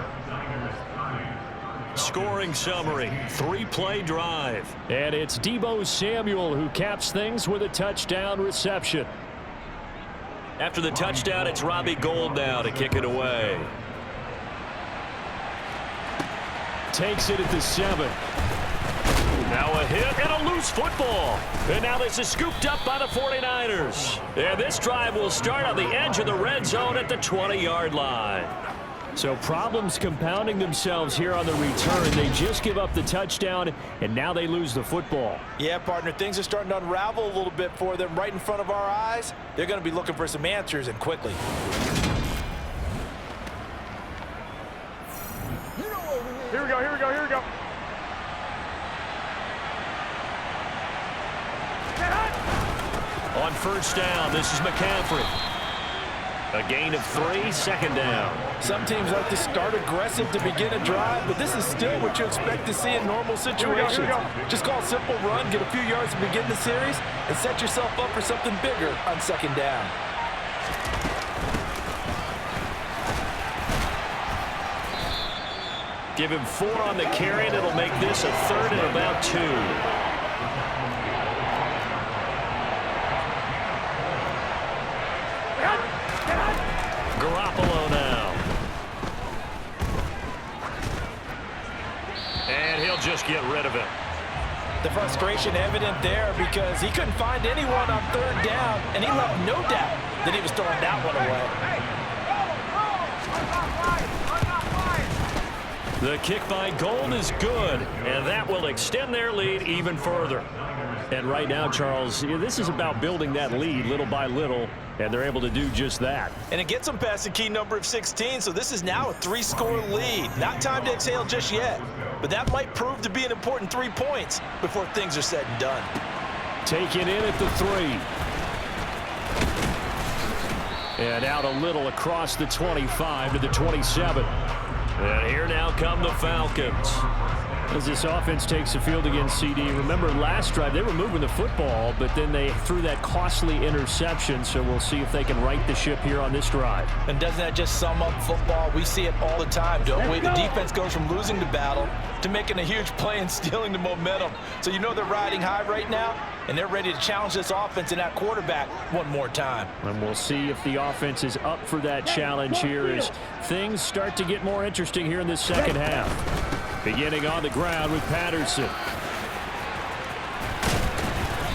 Scoring summary, 3-play drive. And it's Deebo Samuel who caps things with a touchdown reception. After the touchdown, it's Robbie Gould now to kick it away. Takes it at the 7. Now a hit and a loose football. And now this is scooped up by the 49ers. And this drive will start on the edge of the red zone at the 20-yard line. So problems compounding themselves here on the return. They just give up the touchdown, and now they lose the football. Yeah, partner, things are starting to unravel a little bit for them right in front of our eyes. They're going to be looking for some answers, and quickly. Here we go, here we go, here we go. On 1st down, this is McCaffrey. A gain of 3, 2nd down. Some teams like to start aggressive to begin a drive, but this is still what you expect to see in normal situations. Here we go. Just call a simple run, get a few yards to begin the series, and set yourself up for something bigger on 2nd down. Give him 4 on the carry, and it'll make this a 3rd and about 2. Garoppolo now. And he'll just get rid of it. The frustration evident there because he couldn't find anyone on third down, and he left no doubt that he was throwing that one away. The kick by Gold is good, and that will extend their lead even further. And right now, Charles, this is about building that lead little by little, and they're able to do just that. And it gets them past the key number of 16, so this is now a 3-score lead. Not time to exhale just yet, but that might prove to be an important 3 points before things are said and done. Taken in at the 3. And out a little across the 25 to the 27. And here now come the Falcons. As this offense takes the field against CD, remember last drive they were moving the football, but then they threw that costly interception, so we'll see if they can right the ship here on this drive. And doesn't that just sum up football? We see it all the time, don't we? The defense goes from losing the battle to making a huge play and stealing the momentum. So you know they're riding high right now, and they're ready to challenge this offense and that quarterback one more time. And we'll see if the offense is up for that challenge here as things start to get more interesting here in this second half. Beginning on the ground with Patterson.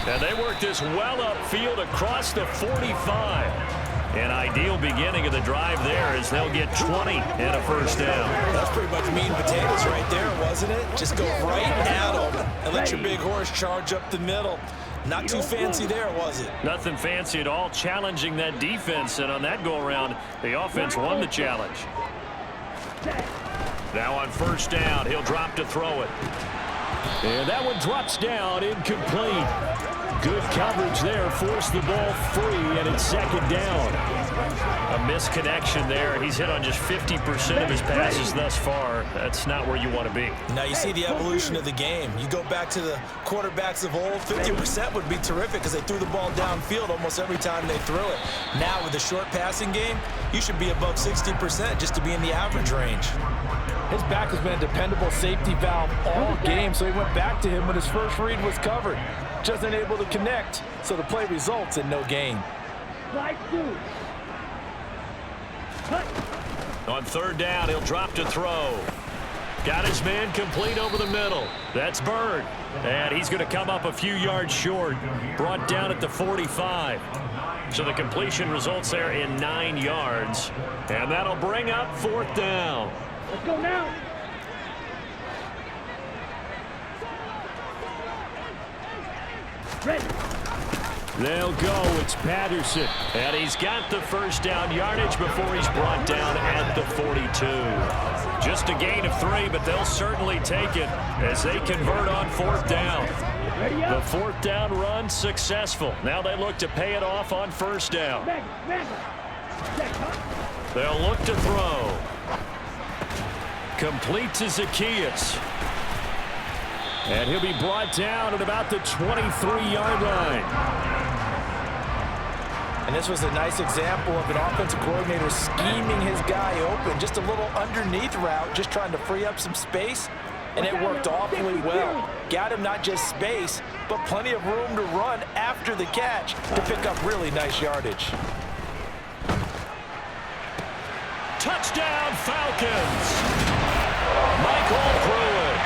And they work this well upfield across the 45. An ideal beginning of the drive there as they'll get 20 and a first down. That's pretty much meat and potatoes right there, wasn't it? Just go right at them and let your big horse charge up the middle. Not too fancy there, was it? Nothing fancy at all, challenging that defense, and on that go-around, the offense won the challenge. Now on first down, he'll drop to throw it. And that one drops down, incomplete. Good coverage there, forced the ball free, and it's second down. A misconnection there. He's hit on just 50% of his passes thus far. That's not where you want to be. Now you see the evolution of the game. You go back to the quarterbacks of old, 50% would be terrific because they threw the ball downfield almost every time they threw it. Now with the short passing game, you should be above 60% just to be in the average range. His back has been a dependable safety valve all game, so he went back to him when his first read was covered. Just unable to connect, so the play results in no gain. On third down, he'll drop to throw. Got his man complete over the middle. That's Bird. And he's going to come up a few yards short. Brought down at the 45. So the completion results there in 9 yards. And that'll bring up fourth down. Let's go now. Ready. They'll go. It's Patterson. And he's got the first down yardage before he's brought down at the 42. Just a gain of 3, but they'll certainly take it as they convert on fourth down. The fourth down run successful. Now they look to pay it off on first down. They'll look to throw. Complete to Zacchaeus. And he'll be brought down at about the 23-yard line. And this was a nice example of an offensive coordinator scheming his guy open. Just a little underneath route, just trying to free up some space. And it worked awfully well. Got him not just space, but plenty of room to run after the catch to pick up really nice yardage. Touchdown, Falcons! Michael Pruitt,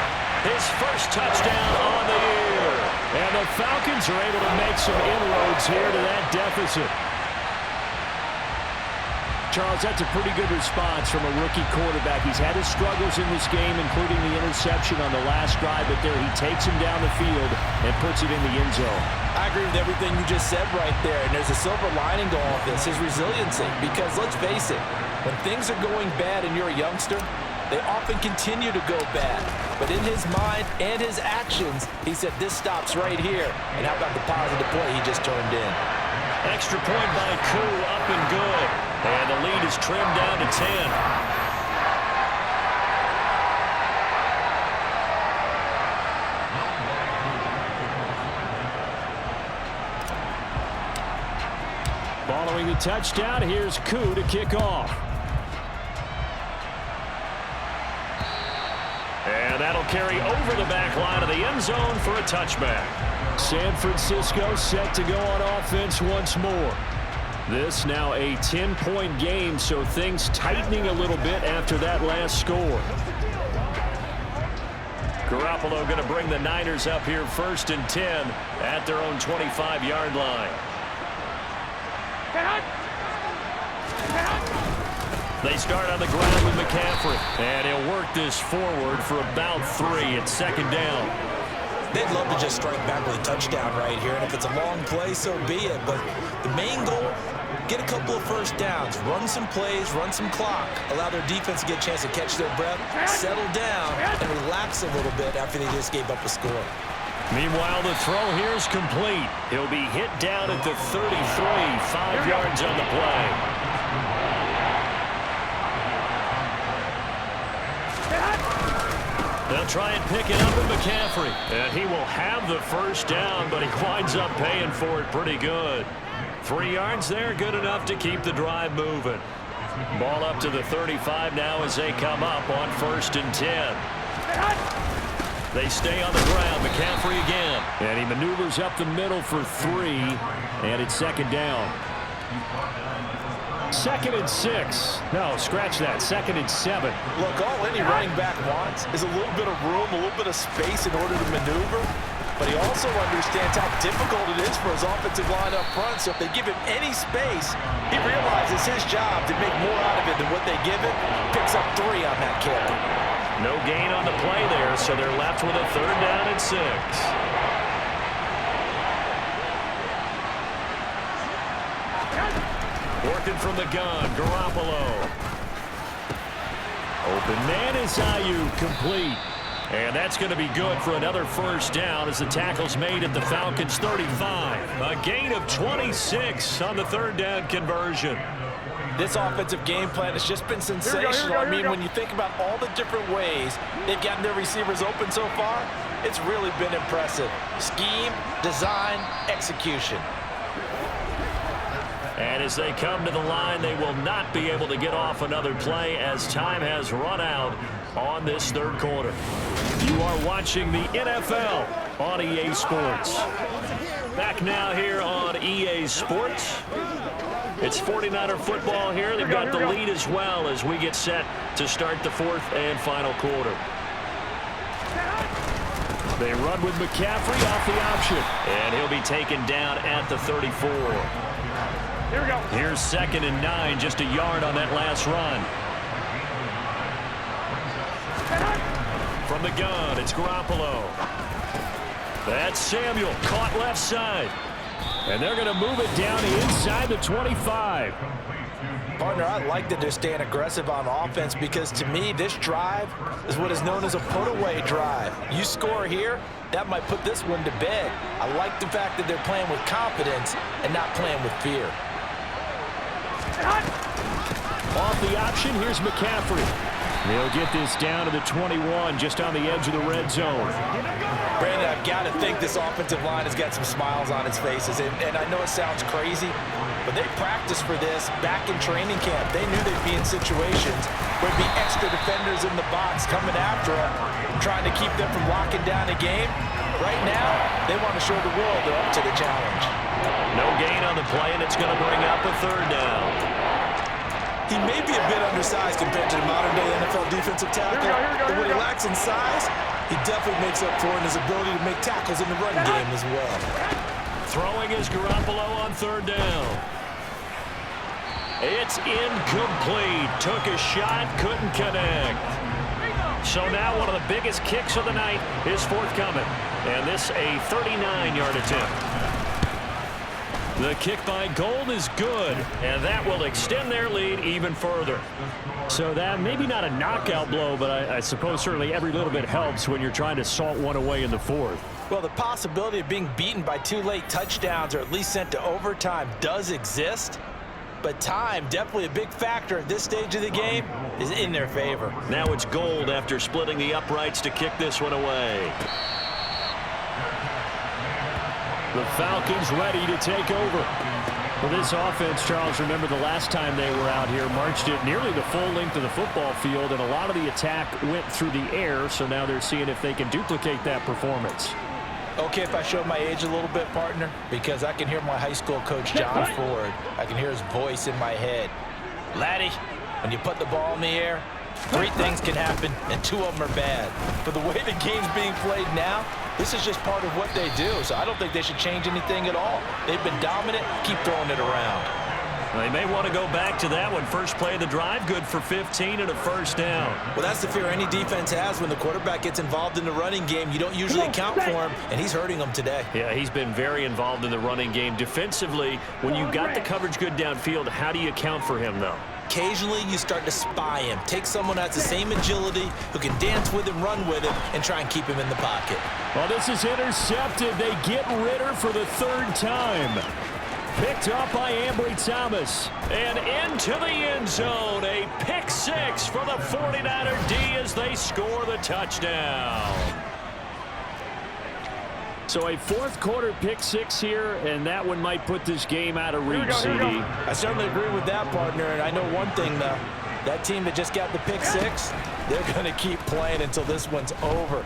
his first touchdown on the year. And the Falcons are able to make some inroads here to that deficit. Charles, that's a pretty good response from a rookie quarterback. He's had his struggles in this game, including the interception on the last drive, but there he takes him down the field and puts it in the end zone. I agree with everything you just said right there, and there's a silver lining to all of this, his resiliency, because let's face it, when things are going bad and you're a youngster, they often continue to go bad. But in his mind and his actions, he said, this stops right here. And how about the positive play he just turned in? Extra point by Koo, up and good. And the lead is trimmed down to 10. Following the touchdown, here's Koo to kick off. And that'll carry over the back line of the end zone for a touchback. San Francisco set to go on offense once more. This now a 10-point game, so things tightening a little bit after that last score. Garoppolo going to bring the Niners up here 1st and 10 at their own 25-yard line. They start on the ground with McCaffrey, and he'll work this forward for about 3. It's 2nd down. They'd love to just strike back with a touchdown right here, and if it's a long play, so be it. But the main goal, get a couple of first downs, run some plays, run some clock, allow their defense to get a chance to catch their breath, settle down, and relax a little bit after they just gave up a score. Meanwhile, the throw here is complete. He'll be hit down at the 33, 5 yards on the play. They'll try and pick it up with McCaffrey. And he will have the first down, but he winds up paying for it pretty good. 3 yards there, good enough to keep the drive moving. Ball up to the 35 now as they come up on 1st and 10. They stay on the ground. McCaffrey again. And he maneuvers up the middle for 3, and it's 2nd down. 2nd and 6. No, scratch that. 2nd and 7. Look, all any running back wants is a little bit of room, a little bit of space in order to maneuver. But he also understands how difficult it is for his offensive line up front. So if they give him any space, he realizes his job to make more out of it than what they give him. Picks up 3 on that carry. No gain on the play there, so they're left with a 3rd down and 6. Working from the gun, Garoppolo. Open man is Ayuk, complete. And that's going to be good for another first down as the tackle's made at the Falcons' 35. A gain of 26 on the 3rd down conversion. This offensive game plan has just been sensational. I mean, when you think about all the different ways they've gotten their receivers open so far, it's really been impressive. Scheme, design, execution. And as they come to the line, they will not be able to get off another play as time has run out on this 3rd quarter. You are watching the NFL on EA Sports. Back now here on EA Sports. It's 49er football here. They've got the lead as well as we get set to start the 4th and final quarter. They run with McCaffrey off the option. And he'll be taken down at the 34. Here we go. Here's 2nd and 9, just a yard on that last run. From the gun, it's Garoppolo. That's Samuel, caught left side. And they're going to move it down inside the 25. Partner, I like that they're staying aggressive on offense because, to me, this drive is what is known as a put-away drive. You score here, that might put this one to bed. I like the fact that they're playing with confidence and not playing with fear. Off the option, here's McCaffrey. They'll get this down to the 21, just on the edge of the red zone. Brandon, I've got to think this offensive line has got some smiles on its faces. And I know it sounds crazy, but they practiced for this back in training camp. They knew they'd be in situations where there'd be extra defenders in the box coming after them, trying to keep them from locking down a game. Right now, they want to show the world they're up to the challenge. No gain on the play, and it's going to bring up a 3rd down. He may be a bit undersized compared to the modern-day NFL defensive tackle, but what he lacks in size, he definitely makes up for in his ability to make tackles in the run game as well. Throwing is Garoppolo on 3rd down. It's incomplete. Took a shot, couldn't connect. So now one of the biggest kicks of the night is forthcoming. And this a 39-yard attempt. The kick by Gold is good, and that will extend their lead even further. So that maybe not a knockout blow, but I suppose certainly every little bit helps when you're trying to salt one away in the 4th. Well, the possibility of being beaten by 2 late touchdowns or at least sent to overtime does exist, but time, definitely a big factor at this stage of the game, is in their favor. Now it's Gold after splitting the uprights to kick this one away. The Falcons ready to take over. Well, this offense, Charles, remember the last time they were out here, marched it nearly the full length of the football field, and a lot of the attack went through the air, so now they're seeing if they can duplicate that performance. Okay, if I show my age a little bit, partner, because I can hear my high school coach, John Ford. I can hear his voice in my head. Laddie, when you put the ball in the air, 3 things can happen, and 2 of them are bad. But the way the game's being played now, this is just part of what they do, so I don't think they should change anything at all. They've been dominant. Keep throwing it around. They may want to go back to that one. First play of the drive, good for 15 and a first down. Well, that's the fear any defense has when the quarterback gets involved in the running game. You don't usually account for him, and he's hurting them today. Yeah, he's been very involved in the running game. Defensively, when you got the coverage good downfield, how do you account for him, though? Occasionally, you start to spy him. Take someone who has the same agility, who can dance with him, run with him, and try and keep him in the pocket. Well, this is intercepted. They get Ritter for the 3rd time. Picked up by Ambry Thomas. And into the end zone. A pick 6 for the 49er D as they score the touchdown. So a 4th quarter pick 6 here, and that one might put this game out of reach, CD. I certainly agree with that, partner, and I know one thing, though. That team that just got the pick 6, they're going to keep playing until this one's over.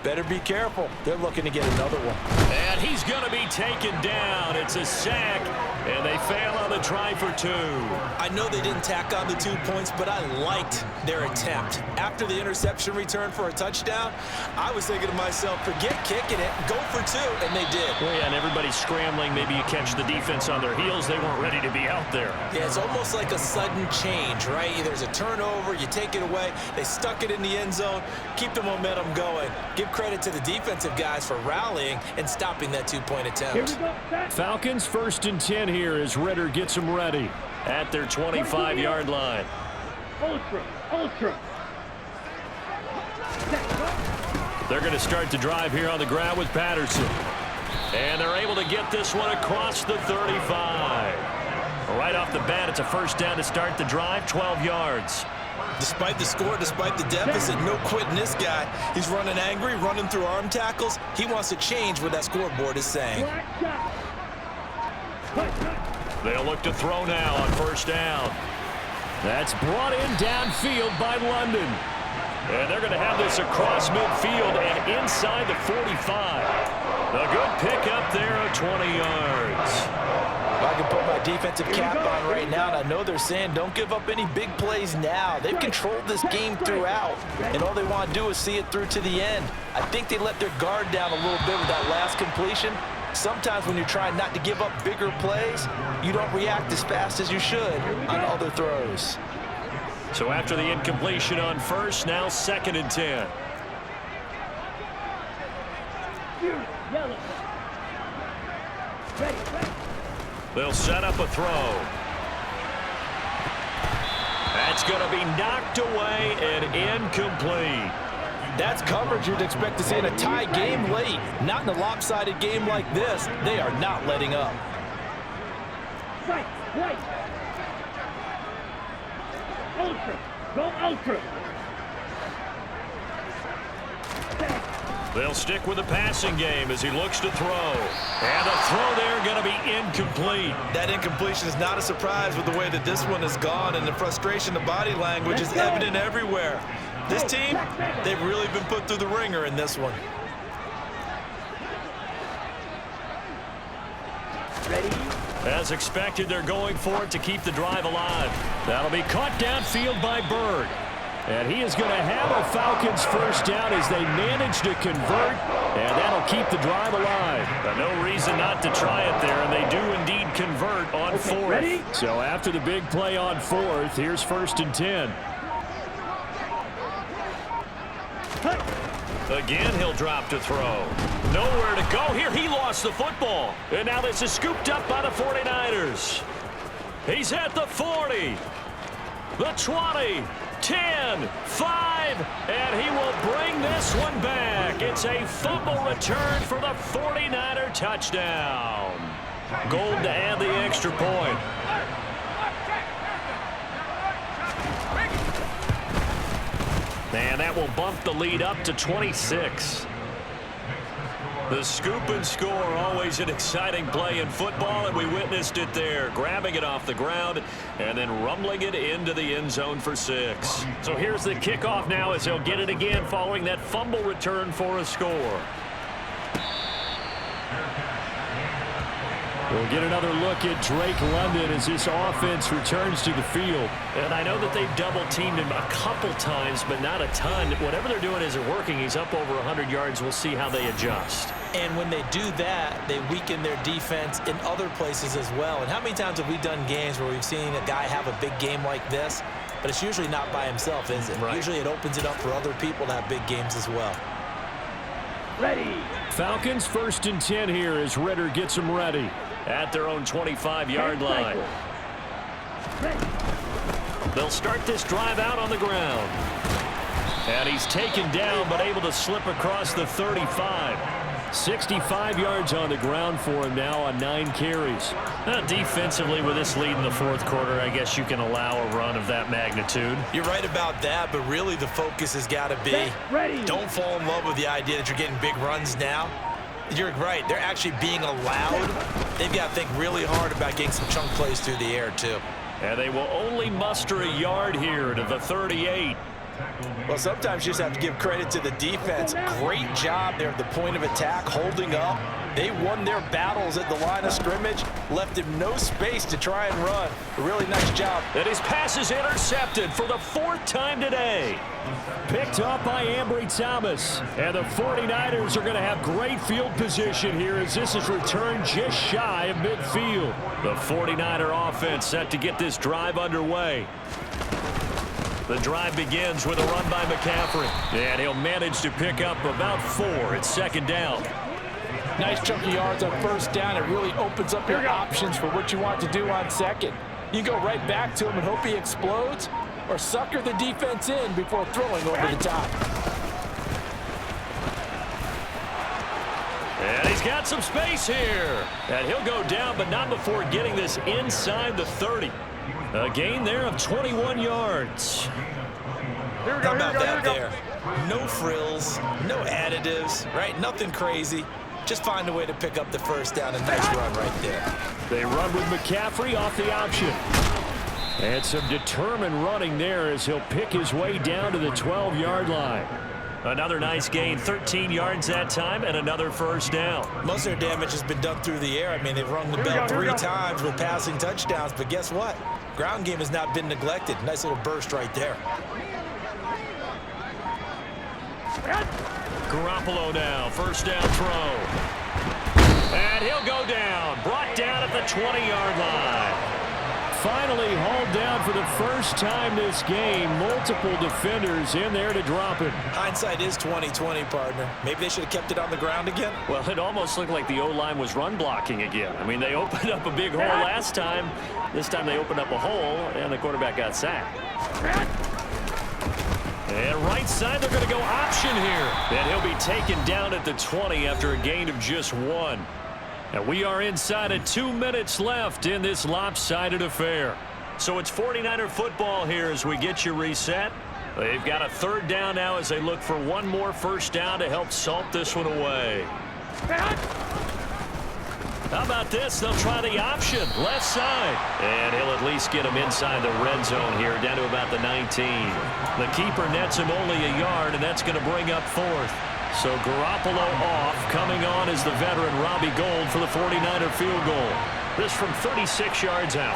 Better be careful. They're looking to get another one. And he's going to be taken down. It's a sack, and they fail on the try for 2. I know they didn't tack on the 2 points, but I liked their attempt. After the interception return for a touchdown, I was thinking to myself, forget kicking it, go for 2, and they did. Well, yeah, and everybody's scrambling. Maybe you catch the defense on their heels. They weren't ready to be out there. Yeah, it's almost like a sudden change, right? There's a turnover, you take it away, they stuck it in the end zone, keep the momentum going. Give credit to the defensive guys for rallying and stopping that 2-point attempt. Falcons 1st and 10 here as Ritter gets them ready at their 25-yard line. Ultra. They're going to start the drive here on the ground with Patterson. And they're able to get this one across the 35. Right off the bat, it's a first down to start the drive, 12 yards. Despite the score, despite the deficit, no quitting this guy. He's running angry, running through arm tackles. He wants to change what that scoreboard is saying. They'll look to throw now on first down. That's brought in downfield by London. And they're going to have this across midfield and inside the 45. A good pickup there of 20 yards. I can put my defensive cap on right now, and I know they're saying don't give up any big plays now. They've controlled this game throughout, and all they want to do is see it through to the end. I think they let their guard down a little bit with that last completion. Sometimes when you're trying not to give up bigger plays, you don't react as fast as you should on other throws. So after the incompletion on first, now 2nd and 10. They'll set up a throw. That's going to be knocked away and incomplete. That's coverage you'd expect to see in a tie game late. Not in a lopsided game like this. They are not letting up. Right. Ultra. Go ultra. They'll stick with the passing game as he looks to throw. And the throw there going to be incomplete. That incompletion is not a surprise with the way that this one has gone, and the frustration, the body language is evident everywhere. This team, they've really been put through the ringer in this one. As expected, they're going for it to keep the drive alive. That'll be caught downfield by Bird. And he is going to have a Falcons first down as they manage to convert, and that'll keep the drive alive. But no reason not to try it there, and they do indeed convert on 4th. So after the big play on 4th, here's 1st and 10. Again, he'll drop to throw. Nowhere to go here. He lost the football. And now this is scooped up by the 49ers. He's at the 40, the 20, 10, 5, and he will bring this one back. It's a fumble return for the 49er touchdown. Gold to add the extra point. And that will bump the lead up to 26. The scoop and score, always an exciting play in football, and we witnessed it there, grabbing it off the ground and then rumbling it into the end zone for 6. So here's the kickoff now as he'll get it again following that fumble return for a score. We'll get another look at Drake London as this offense returns to the field. And I know that they've double-teamed him a couple times, but not a ton. Whatever they're doing isn't working. He's up over 100 yards. We'll see how they adjust. And when they do that, they weaken their defense in other places as well. And how many times have we done games where we've seen a guy have a big game like this, but it's usually not by himself, is it? Right. Usually it opens it up for other people to have big games as well. Ready. Falcons 1st and 10 here as Ritter gets them ready. At their own 25-yard line. They'll start this drive out on the ground. And he's taken down, but able to slip across the 35. 65 yards on the ground for him now on 9 carries. Defensively, with this lead in the fourth quarter, I guess you can allow a run of that magnitude. You're right about that, but really the focus has got to be, don't fall in love with the idea that you're getting big runs now. You're right. They're actually being allowed. They've got to think really hard about getting some chunk plays through the air, too. And they will only muster a yard here to the 38. Well, sometimes you just have to give credit to the defense. Great job there at the point of attack, holding up. They won their battles at the line of scrimmage, left him no space to try and run. A really nice job. And his pass is intercepted for the 4th time today. Picked up by Ambry Thomas. And the 49ers are going to have great field position here as this is returned just shy of midfield. The 49er offense set to get this drive underway. The drive begins with a run by McCaffrey. And he'll manage to pick up about 4. It's 2nd down. Nice chunky yards on 1st down. It really opens up your options for what you want to do on 2nd. You go right back to him and hope he explodes, or sucker the defense in before throwing over the top. And he's got some space here. And he'll go down, but not before getting this inside the 30. A gain there of 21 yards. How about that there? No frills, no additives, right? Nothing crazy. Just find a way to pick up the 1st down. A nice run right there. They run with McCaffrey off the option. And some determined running there as he'll pick his way down to the 12-yard line. Another nice gain, 13 yards that time, and another 1st down. Most of their damage has been done through the air. I mean, they've rung the bell 3 times with passing touchdowns, but guess what? Ground game has not been neglected. Nice little burst right there. Garoppolo now, 1st down throw. And he'll go down, brought down at the 20-yard line. Finally hauled down for the 1st time this game. Multiple defenders in there to drop him. Hindsight is 20/20, partner. Maybe they should have kept it on the ground again. Well, it almost looked like the O-line was run blocking again. I mean, they opened up a big hole last time. This time they opened up a hole, and the quarterback got sacked. And right side, they're going to go option here. And he'll be taken down at the 20 after a gain of just 1. And we are inside of 2 minutes left in this lopsided affair. So it's 49er football here as we get you reset. They've got a 3rd down now as they look for one more 1st down to help salt this one away. How about this? They'll try the option, left side. And he'll at least get him inside the red zone here, down to about the 19. The keeper nets him only a yard, and that's going to bring up 4th. So Garoppolo off. Coming on is the veteran Robbie Gould for the 49er field goal. This from 36 yards out.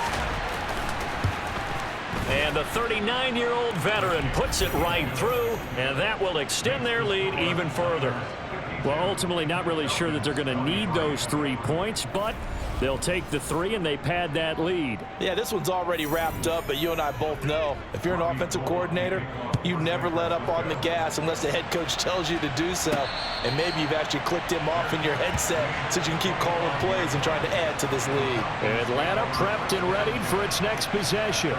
And the 39-year-old veteran puts it right through, and that will extend their lead even further. Well, ultimately not really sure that they're going to need those 3 points, but they'll take the 3 and they pad that lead. Yeah, this one's already wrapped up, but you and I both know if you're an offensive coordinator, you never let up on the gas unless the head coach tells you to do so. And maybe you've actually clicked him off in your headset so you can keep calling plays and trying to add to this lead. Atlanta prepped and readied for its next possession.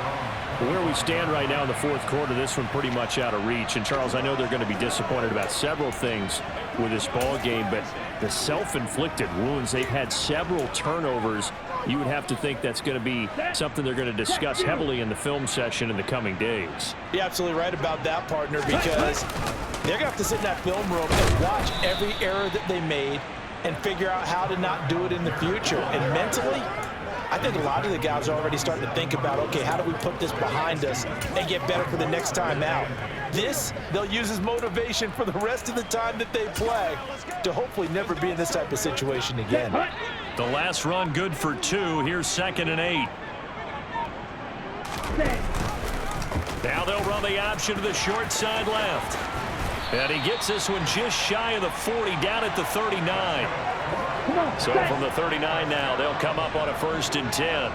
Where we stand right now in the 4th quarter, this one pretty much out of reach. And, Charles, I know they're going to be disappointed about several things with this ball game, but the self-inflicted wounds, they've had several turnovers. You would have to think that's going to be something they're going to discuss heavily in the film session in the coming days. You're absolutely right about that, partner, because they're going to have to sit in that film room and watch every error that they made and figure out how to not do it in the future. And mentally, I think a lot of the guys are already starting to think about, okay, how do we put this behind us and get better for the next time out? This, they'll use as motivation for the rest of the time that they play to hopefully never be in this type of situation again. The last run good for 2. Here's 2nd and 8. Now they'll run the option to the short side left. And he gets this one just shy of the 40, down at the 39. So from the 39 now, they'll come up on a 1st and 10.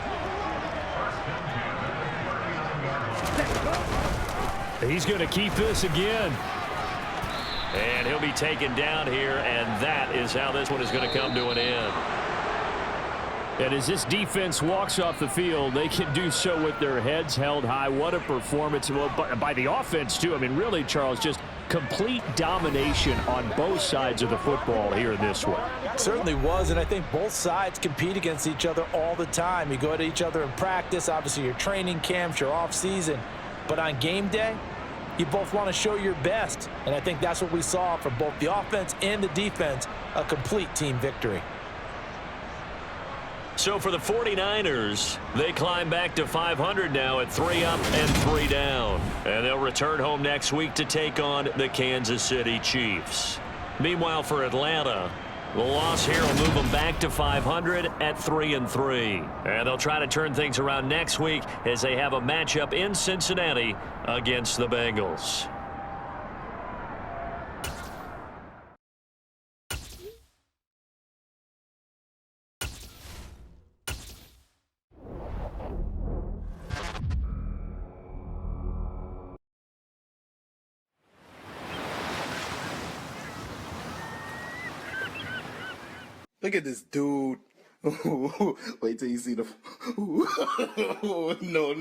He's going to keep this again. And he'll be taken down here, and that is how this one is going to come to an end. And as this defense walks off the field, they can do so with their heads held high. What a performance by the offense, too. I mean, really, Charles, just complete domination on both sides of the football here in this one. Certainly was, and I think both sides compete against each other all the time. You go at each other in practice, obviously your training camps, your off-season. But on game day, you both want to show your best. And I think that's what we saw from both the offense and the defense, a complete team victory. So for the 49ers, they climb back to 500 now at 3 up and 3 down. And they'll return home next week to take on the Kansas City Chiefs. Meanwhile, for Atlanta, the loss here will move them back to 500 at 3 and 3. And they'll try to turn things around next week as they have a matchup in Cincinnati against the Bengals. Look at this dude. Wait till you see the... No.